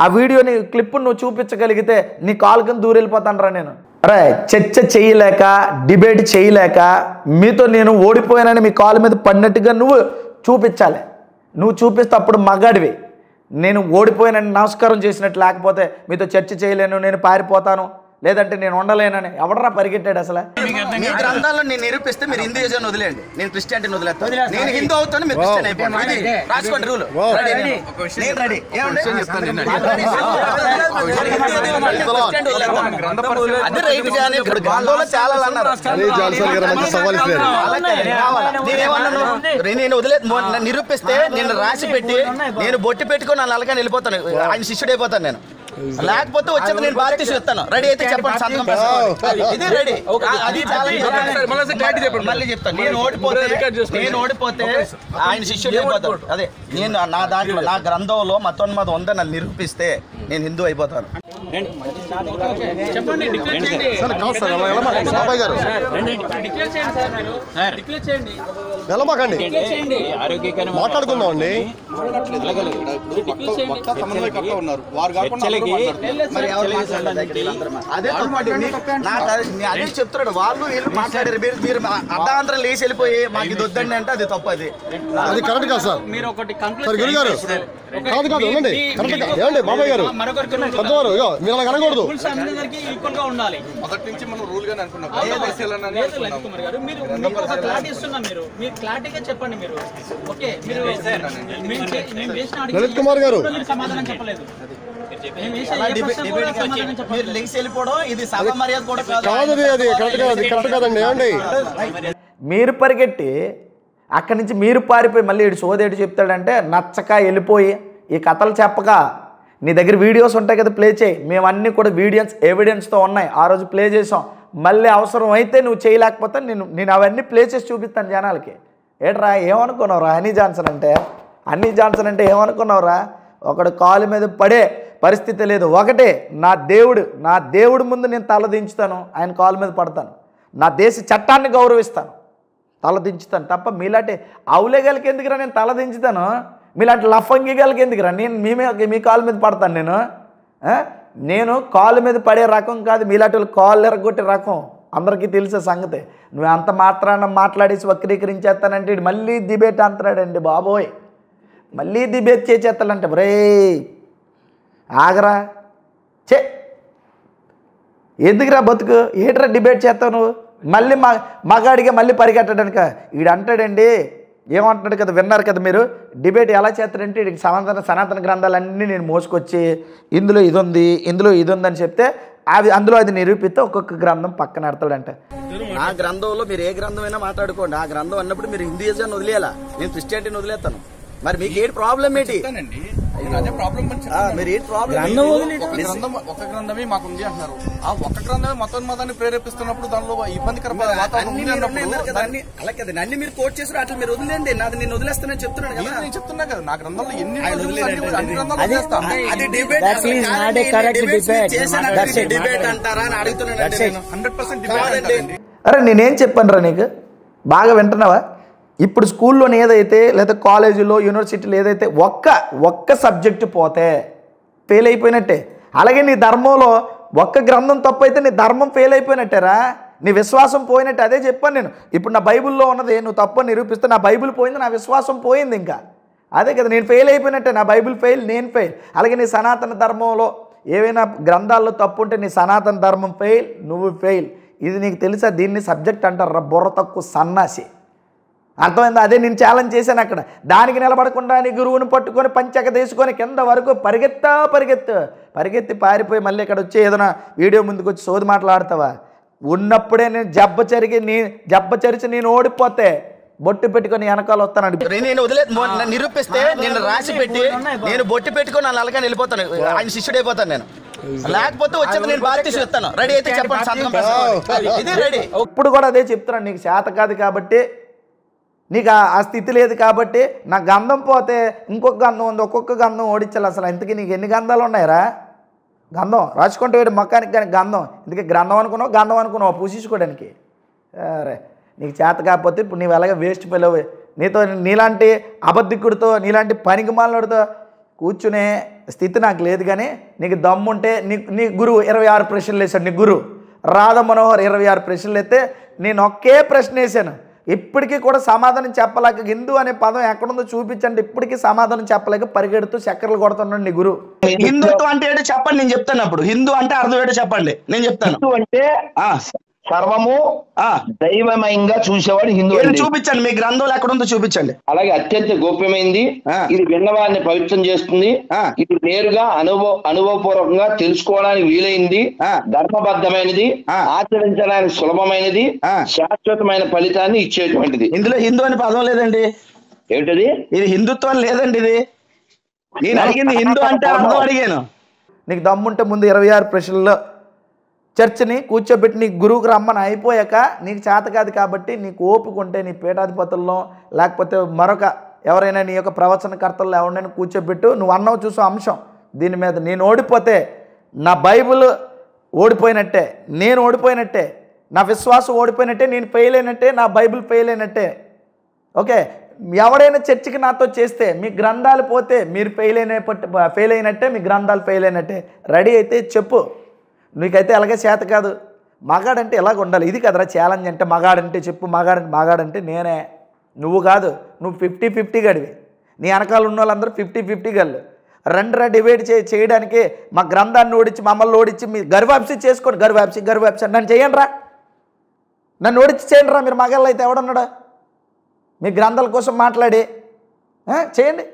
ఆ వీడియోని క్లిప్ను నువ్వు చూపించగలిగితే నీ కాలు కింద దూరం వెళ్ళిపోతానరా నేను. అరే చర్చ చేయలేక, డిబేట్ చేయలేక మీతో నేను ఓడిపోయానని మీ కాలు మీద పడినట్టుగా నువ్వు చూపించాలి. నువ్వు చూపిస్తే అప్పుడు మగాడివి. నేను ఓడిపోయానని నమస్కారం చేసినట్టు, లేకపోతే మీతో చర్చ చేయలేను, నేను పారిపోతాను, లేదంటే నేను ఉండలేనని ఎవడరా పరిగెట్టాడు అసలు? మీ గ్రంథాల్లో నేను నిరూపిస్తే మీరు హిందూయిజం వదిలేండి, నేను క్రిస్టియానిటీని వదిలేస్తాను. నేను హిందూ అవుతాను, మీరు క్రిస్టియన్ అయిపోయింది. రాసుకోండి రూల్. నేను రెడీ. అదే రైట్ కానీ గ్రంథంలో చాలా అన్నారు. నేను వదిలే నిరూపిస్తే నేను రాసి పెట్టి నేను బొట్టి పెట్టుకుని నా నల్లగా వెళ్ళిపోతాను, ఆయన శిష్యుడు అయిపోతాను నేను. లేకపోతే వచ్చేది నేను బాప్టిస్ట్ ఇస్తాను. రెడీ అయితే చెప్పండి, సంతకం పెట్టండి. ఇది రెడీ. అది మళ్ళీ చెప్తాను. నేను ఓడిపోతే ఆయన శిష్యుడు అయిపోతాడు. అదే నేను నా దాంట్లో నా గ్రంథంలో మతోన్మాదం ఉందని నన్ను నిరూపిస్తే నేను హిందూ అయిపోతాను. మాట్లాడుకుందాం అండి. అదే చెప్తున్నాడు, వాళ్ళు వీళ్ళు మాట్లాడారు. మీరు అర్ధాంతరం లేచి వెళ్ళిపోయి మాకు ఇది వద్దండి అంటే అది తప్పు. అది కరెక్ట్ కాదు సార్. మీరు ఒకటి గురుగారు కాదు ఉండండి, కరెక్ట్ ఏమండి బాబాయ్ గారు పెద్దవారు మీరు అలా కనకూడదు. ఈక్వల్ గా ఉండాలి. మొదటి నుంచి మనం రూల్ గానే అనుకున్నాం. మీరు క్లారిటీగా చెప్పండి. మీరు ఓకే, లలిత్ కుమార్ గారు సమాధానం చెప్పలేదు. మీరు లేచి వెళ్ళిపోవడం ఇది సభ మర్యాద కూడా కాదు. అది కరెక్ట్ కాదండి. ఏమండి మీరు పరిగెట్టి అక్కడి నుంచి మీరు పారిపోయి మళ్ళీ ఇటు సోదేడు చెప్తాడంటే నచ్చక వెళ్ళిపోయి ఈ కథలు చెప్పక నీ దగ్గర వీడియోస్ ఉంటాయి కదా, ప్లే చేయి. మేము అన్నీ కూడా ఎవిడెన్స్తో ఉన్నాయి, ఆ రోజు ప్లే చేసాం. మళ్ళీ అవసరం అయితే నువ్వు చేయలేకపోతే నేను అవన్నీ ప్లే చేసి చూపిస్తాను జనాలకి. ఏట్రా ఏమనుకున్నావురా హనీ జాన్సన్ అంటే ఏమనుకున్నావురా? ఒకడు కాలు మీద పడే పరిస్థితి లేదు. ఒకటే నా దేవుడు ముందు నేను తలదించుతాను, ఆయన కాలు మీద పడతాను. నా దేశ చట్టాన్ని గౌరవిస్తాను, తలదించుతాను. తప్ప మీలాంటి అవులేగలకి ఎందుకురా నేను తలదించుతాను? మీలాంటి లఫంగిగలకి ఎందుకురా నేను మీ కాలు మీద పడతాను? నేను కాలు మీద పడే రకం కాదు, మీలాంటి వాళ్ళు కాళ్ళు ఎరగొట్టే రకం. అందరికీ తెలిసే సంగతి. నువ్వు అంత మాత్రాన మాట్లాడేసి వక్రీకరించేస్తానంటే మళ్ళీ డిబేట్ అంటున్నాడండి బాబోయ్. మళ్ళీ డిబేట్ చేసేస్తానంటే రే ఆగరా చే, ఎందుకురా బతుకు, ఏట్రా డిబేట్ చేస్తావు నువ్వు? మళ్ళీ మగాడిగా మళ్ళీ పరిగెట్టడానిక ఈడు అంటాడండి. ఏమంటున్నాడు కదా, విన్నారు కదా మీరు. డిబేట్ ఎలా చేస్తాడంటే వీడికి సనాతన గ్రంథాలన్నీ నేను మోసుకొచ్చి ఇందులో ఇది ఉంది అని చెప్తే అందులో అది నిరూపిస్తే ఒక్కొక్క గ్రంథం పక్కన పెడతాడంట. ఆ గ్రంథంలో మీరు ఏ గ్రంథమైనా మాట్లాడుకోండి. ఆ గ్రంథం అన్నప్పుడు మీరు హిందూయిజాన్ని వదిలేయాలా, నేను క్రిస్టియానిటీని వదిలేస్తాను. మరి మీకు ఏంటి ప్రాబ్లం ఏంటి? ఒక గ్రంథమే మాకు ఉంది అంటున్నారు. ఆ ఒక గ్రంథమే మతాన్ని ప్రేరేపిస్తున్నప్పుడు దానిలో ఇబ్బందికరమైన అలా కదా అన్ని మీరు కోట్ చేసారు, అట్లా మీరు వదిలేండి. నాది నేను వదిలేస్తానని చెప్తున్నాను కదా. నేను చెప్తున్నా కదా, నా గ్రంథంలో ఎన్ని డిబేట్ అంటారా అని అడుగుతున్నాను. 100% డిబేట్. అరే నేనేం చెప్పాను రా నీకు, బాగా వింటున్నావా? ఇప్పుడు స్కూల్లోని ఏదైతే లేదా కాలేజీలో యూనివర్సిటీలో ఏదైతే ఒక్క సబ్జెక్టు పోతే ఫెయిల్ అయిపోయినట్టే. అలాగే నీ ధర్మంలో ఒక్క గ్రంథం తప్పు అయితే నీ ధర్మం ఫెయిల్ అయిపోయినట్టేరా, నీ విశ్వాసం పోయినట్టు. అదే చెప్పాను నేను. ఇప్పుడు నా బైబిల్లో ఉన్నది నువ్వు తప్పు నిరూపిస్తే నా బైబిల్ పోయింది, నా విశ్వాసం పోయింది. ఇంకా అదే కదా, నేను ఫెయిల్ అయిపోయినట్టే. నా బైబిల్ ఫెయిల్, నేను ఫెయిల్. అలాగే నీ సనాతన ధర్మంలో ఏవైనా గ్రంథాల్లో తప్పు ఉంటే నీ సనాతన ధర్మం ఫెయిల్, నువ్వు ఫెయిల్. ఇది నీకు తెలుసా? దీన్ని సబ్జెక్ట్ అంటారు, బుర్ర తక్కువ సన్నాసి. అర్థమైందా? అదే నేను ఛాలెంజ్ చేశాను అక్కడ. దానికి నిలబడకుండా నీ గురువుని పట్టుకొని పంచక తీసుకొని కింద వరకు పరిగెత్తి పారిపోయి మళ్ళీ ఇక్కడ వచ్చి ఏదైనా వీడియో ముందుకు వచ్చి సోది మాట్లాడతావా? ఉన్నప్పుడే నేను జబ్బ చరిచి నేను ఓడిపోతే బొట్టు పెట్టుకొని వెనకాల వస్తాను. నేను నిరూపిస్తే నేను రాసి పెట్టి నేను బొట్టు పెట్టుకొని నా నలగా వెళ్ళిపోతాను, ఆయన శిష్యుడు అయిపోతాను నేను. లేకపోతే వచ్చేది నేను బాధ్యత ఇస్తాను. రెడీ అయితే చెప్పండి, ఇది రెడీ. ఇప్పుడు కూడా అదే చెప్తున్నాను, నీకు చేత కాదు కాబట్టి, నీకు ఆ స్థితి లేదు కాబట్టి. నా గంధం పోతే ఇంకొక గంధం ఉంది, ఒక్కొక్క గంధం ఓడించాలి. అసలు ఇంతకీ నీకు ఎన్ని గంధాలు ఉన్నాయరా? గంధం రాసుకుంటే వేడు మొక్కానికి కానీ గంధం ఇందుకే గంధం అనుకున్నావు పూజించుకోవడానికి. అరే నీకు చేత కాకపోతే ఇప్పుడు నీవు ఎలాగ వేస్ట్ పిల్లవు. నీలాంటి అబద్ధికుడితో నీలాంటి పనికిమాలనుడితో కూర్చునే స్థితి నాకు లేదు. కానీ నీకు దమ్ముంటే నీ గురువు 26 ప్రశ్నలు వేశాడు. నీ గురువు రాధా మనోహర్ 26 ప్రశ్నలు అయితే నేను ఒకే ప్రశ్న వేశాను. ఇప్పటికీ కూడా సమాధానం చెప్పలేక, హిందూ అనే పదం ఎక్కడుందో చూపించండి, ఇప్పటికీ సమాధానం చెప్పలేక పరిగెడుతూ చక్కర్లు కొడుతున్నాడు నీ గురువు. హిందుత్వం అంటే ఏంటో చెప్పండి, నేను చెప్తాను. అప్పుడు హిందూ అంటే అర్థం ఏంటో చెప్పండి, నేను చెప్తాను. అంటే సర్వము దైవమయంగా చూసేవాడు హిందూ. చూపించండి, మీ గ్రంథంలో ఎక్కడుందో చూపించండి. అలాగే అత్యంత గోప్యమైంది, ఇది విన్నవారిని పవిత్రం చేస్తుంది, ఇది నేరుగా అనుభవపూర్వకంగా తెలుసుకోవడానికి వీలైంది, ధర్మబద్ధమైనది, ఆచరించడానికి సులభమైనది, శాశ్వతమైన ఫలితాన్ని ఇచ్చేటువంటిది. ఇందులో హిందూ అని పదం లేదండి. ఏమిటది? ఇది హిందుత్వం లేదండి. ఇది నేను అడిగింది హిందూ అంటే అర్థం అడిగాను. నీకు దమ్ముంటే ముందు 26 ప్రశ్నల్లో చర్చని కూర్చోబెట్టి నీ గురువుకు రమ్మని అయిపోయాక, నీకు చేత కాదు కాబట్టి నీకు ఓపిక ఉంటే నీ పీఠాధిపతుల్లో లేకపోతే మరొక ఎవరైనా నీ యొక్క ప్రవచనకర్తల్లో ఎవరైనా కూర్చోబెట్టు. నువ్వు అన్నావు చూసే అంశం దీని మీద, నేను ఓడిపోతే నా బైబిల్ ఓడిపోయినట్టే, నేను ఓడిపోయినట్టే, నా విశ్వాసం ఓడిపోయినట్టే, నేను ఫెయిల్ అయినట్టే, నా బైబిల్ ఫెయిల్ అయినట్టే. ఓకే, ఎవడైనా చర్చికి నాతో చేస్తే మీ గ్రంథాలు పోతే మీరు ఫెయిల్ అయినట్టే, మీ గ్రంథాలు ఫెయిల్ అయినట్టే. రెడీ అయితే చెప్పు. నీకైతే ఎలాగే చేత కాదు. మగాడంటే ఎలాగ ఉండాలి, ఇది కదరా ఛాలెంజ్ అంటే. మగాడంటే చెప్పు, మగాడంటే నేనే, నువ్వు కాదు. నువ్వు 50-50 గడివి, నీ వెనకాల ఉన్న వాళ్ళందరూ 50-50 గళ్ళు. రండిరా డిబేట్ చేయడానికి. మా గ్రంథాన్ని ఓడించి మమ్మల్ని ఓడించి మీ గర్వాప్సి చేసుకోండి. గర్వాప్సి నన్ను చేయండి రా, నన్ను ఓడించి చేయండి రా. మీరు మగాళ్ళు అయితే ఎవడన్నాడా? మీ గ్రంథాల కోసం మాట్లాడి చేయండి.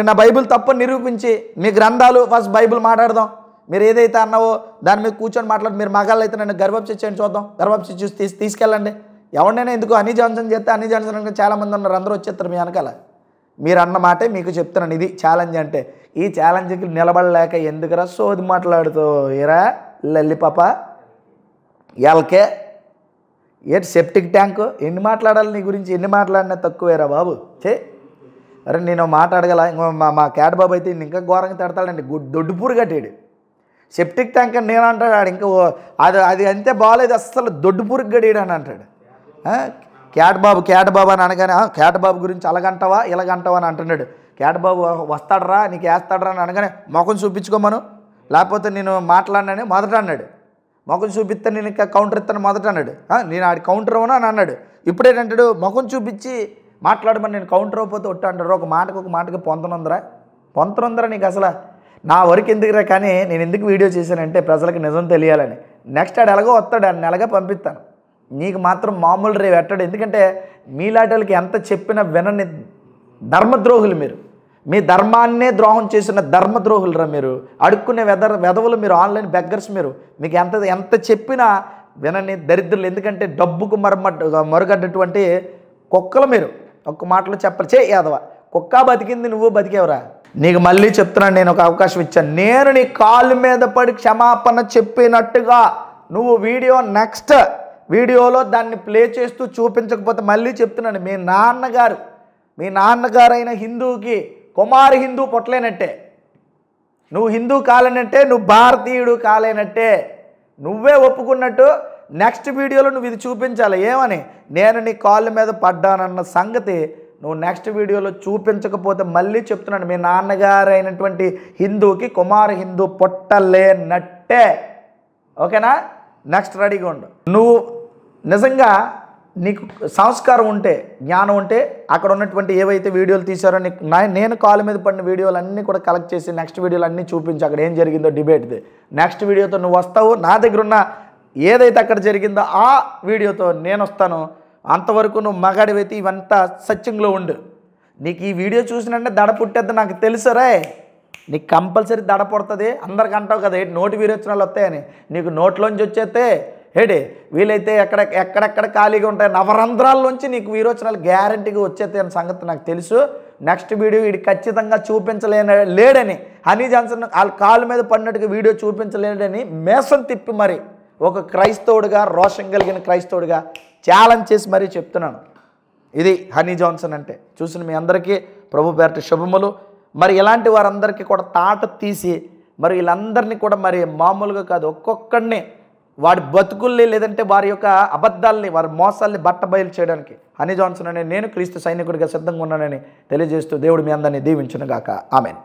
నా బైబిల్ తప్పని నిరూపించి మీ గ్రంథాలు ఫస్ట్ బైబిల్ మాట్లాడదాం. మీరు ఏదైతే అన్నావో దాని మీద కూర్చొని మాట్లాడి. మీరు మగాళ్ళు అయితే నన్ను గర్వాప్సి చేయండి, చూద్దాం. గర్వాప్సి చూసి తీసుకెళ్ళండి. ఎవరినైనా ఎందుకు హనీ జాన్సన్ చేస్తే హనీ జాన్సన్ అంటే చాలామంది ఉన్నారు, అందరూ వచ్చేస్తారు మీ వెనకాల. మీరు అన్న మాటే మీకు చెప్తున్నాను, ఇది ఛాలెంజ్ అంటే. ఈ ఛాలెంజ్కి నిలబడలేక ఎందుకురా సోది మాట్లాడుతూ ఏరా లల్లి పాప ఎల్కే ఏంటి సెప్టిక్ ట్యాంకు ఎన్ని మాట్లాడాలి నీ గురించి, ఎన్ని మాట్లాడినా తక్కువేరా బాబు. అరే నేను మాట్లాడగల. మా క్యాట్ బాబు అయితే ఇంకా ఘోరంగా తిడతాడండి, దొడ్డుపూరు కట్టాడు. సెప్టిక్ ట్యాంక్ అని నేను అంటాడు, ఆడు ఇంకా అది అంతే బాగాలేదు అస్సలు దొడ్డుపూరికి గడియాడు అని అంటాడు. క్యాట్ బాబు అని అనగానే క్యాట్ బాబు గురించి అలాగంటావా ఇలాగంటావా అని అంటున్నాడు. క్యాట్ బాబు వస్తాడరా నీకు వేస్తాడరా అని అనగానే మొఖం చూపించుకోమను, లేకపోతే నేను మాట్లాడినానే మొదట అన్నాడు. మొఖం చూపిస్తే నేను ఇంకా కౌంటర్ ఇస్తాను మొదట అన్నాడు. నేను ఆడి కౌంటర్ అవునా అని అన్నాడు. ఇప్పుడేంటాడు మొఖం చూపించి మాట్లాడమని, నేను కౌంటర్ అయిపోతే ఒట్టు అంటాడు. ఒక మాటకి పొంతనుందరా నీకు అసలు. నా వరకు ఎందుకురా, కానీ నేను ఎందుకు వీడియో చేశానంటే ప్రజలకు నిజం తెలియాలని. నెక్స్ట్ ఆడు ఎలాగో వస్తాడు, ఆడిని ఎలాగో పంపిస్తాను. నీకు మాత్రం మామూలు రేవు పెట్టాడు. ఎందుకంటే మీలాటలకి ఎంత చెప్పినా వినని ధర్మద్రోహులు మీరు. మీ ధర్మాన్నే ద్రోహం చేసిన ధర్మద్రోహులరా మీరు. అడుక్కునే వెధవులు మీరు, ఆన్లైన్ బెగ్గర్స్ మీరు. మీకు ఎంత చెప్పినా వినని దరిద్రులు. ఎందుకంటే డబ్బుకు మరుగడ్డటువంటి కుక్కలు మీరు. ఒక్క మాటలో చెప్పరు యాదవ కుక్క బతికింది, నువ్వు బతికేవరా. నీకు మళ్ళీ చెప్తున్నాను, నేను ఒక అవకాశం ఇచ్చాను. నేను నీ కాళ్ళ మీద పడి క్షమాపణ చెప్పినట్టుగా నువ్వు నెక్స్ట్ వీడియోలో దాన్ని ప్లే చేస్తూ చూపించకపోతే మళ్ళీ చెప్తున్నాను, మీ నాన్నగారైన హిందూకి కుమారి హిందూ పొట్టలేనట్టే. నువ్వు హిందూ కాలేనట్టే, నువ్వు భారతీయుడు కాలేనట్టే. నువ్వే ఒప్పుకున్నట్టు నెక్స్ట్ వీడియోలో నువ్వు ఇది చూపించాలి. ఏమని, నేను నీ కాళ్ళ మీద పడ్డానన్న సంగతి నువ్వు నెక్స్ట్ వీడియోలో చూపించకపోతే మళ్ళీ చెప్తున్నాను, మీ నాన్నగారైనటువంటి హిందూకి కుమారి హిందూ పొట్టలేనట్టే. ఓకేనా? నెక్స్ట్ రెడీగా ఉండు. నువ్వు నిజంగా నీకు సంస్కారం ఉంటే, జ్ఞానం ఉంటే, అక్కడ ఉన్నటువంటి ఏవైతే వీడియోలు తీశారో నేను కాళ్ళ మీద పడిన వీడియోలు అన్నీ కూడా కలెక్ట్ చేసి నెక్స్ట్ వీడియోలు అన్నీ చూపించి అక్కడ ఏం జరిగిందో డిబేట్ది. నెక్స్ట్ వీడియోతో నువ్వు వస్తావు. నా దగ్గర ఉన్న ఏదైతే అక్కడ జరిగిందో ఆ వీడియోతో నేను వస్తాను. అంతవరకు నువ్వు మగాడివైతే ఇవంతా సత్యంలో ఉండు. నీకు ఈ వీడియో చూసినంటే దడ పుట్టేద్దు నాకు తెలుసరే. నీకు కంపల్సరీ దడ పుడుతుంది. అందరికి అంటావు కదా ఏంటి నోటి విరోచనాలు వస్తాయని, నీకు నోట్లోంచి వచ్చేస్తే ఏంటి వీలైతే ఎక్కడెక్కడ ఖాళీగా ఉంటాయి నవరంధ్రాల్లోంచి నీకు విరోచనాలు గ్యారంటీగా వచ్చేస్తాయి అనే సంగతి నాకు తెలుసు. నెక్స్ట్ వీడియో వీడి ఖచ్చితంగా లేడని హనీ జాన్సన్ వాళ్ళ కాళ్ళ మీద పడినట్టుగా వీడియో చూపించలేడని మేసం తిప్పి మరి ఒక క్రైస్తవుడిగా, రోషం కలిగిన క్రైస్తవుడిగా ఛాలెంజ్ చేసి మరీ చెప్తున్నాను. ఇది హనీ జాన్సన్ అంటే. చూసిన మీ అందరికీ ప్రభు పేరిట శుభములు. మరి ఇలాంటి వారందరికీ కూడా తాట తీసి మరి వీళ్ళందరినీ కూడా మరి మామూలుగా కాదు, ఒక్కొక్కడిని వాడి బతుకుల్ని లేదంటే వారి యొక్క అబద్ధాలని, వారి మోసాల్ని బట్టబయలు చేయడానికి హనీ జాన్సన్ అనే నేను క్రీస్తు సైనికుడిగా సిద్ధంగా ఉన్నానని తెలియజేస్తూ దేవుడు మీ అందరినీ దీవించునుగాక. ఆమెన్.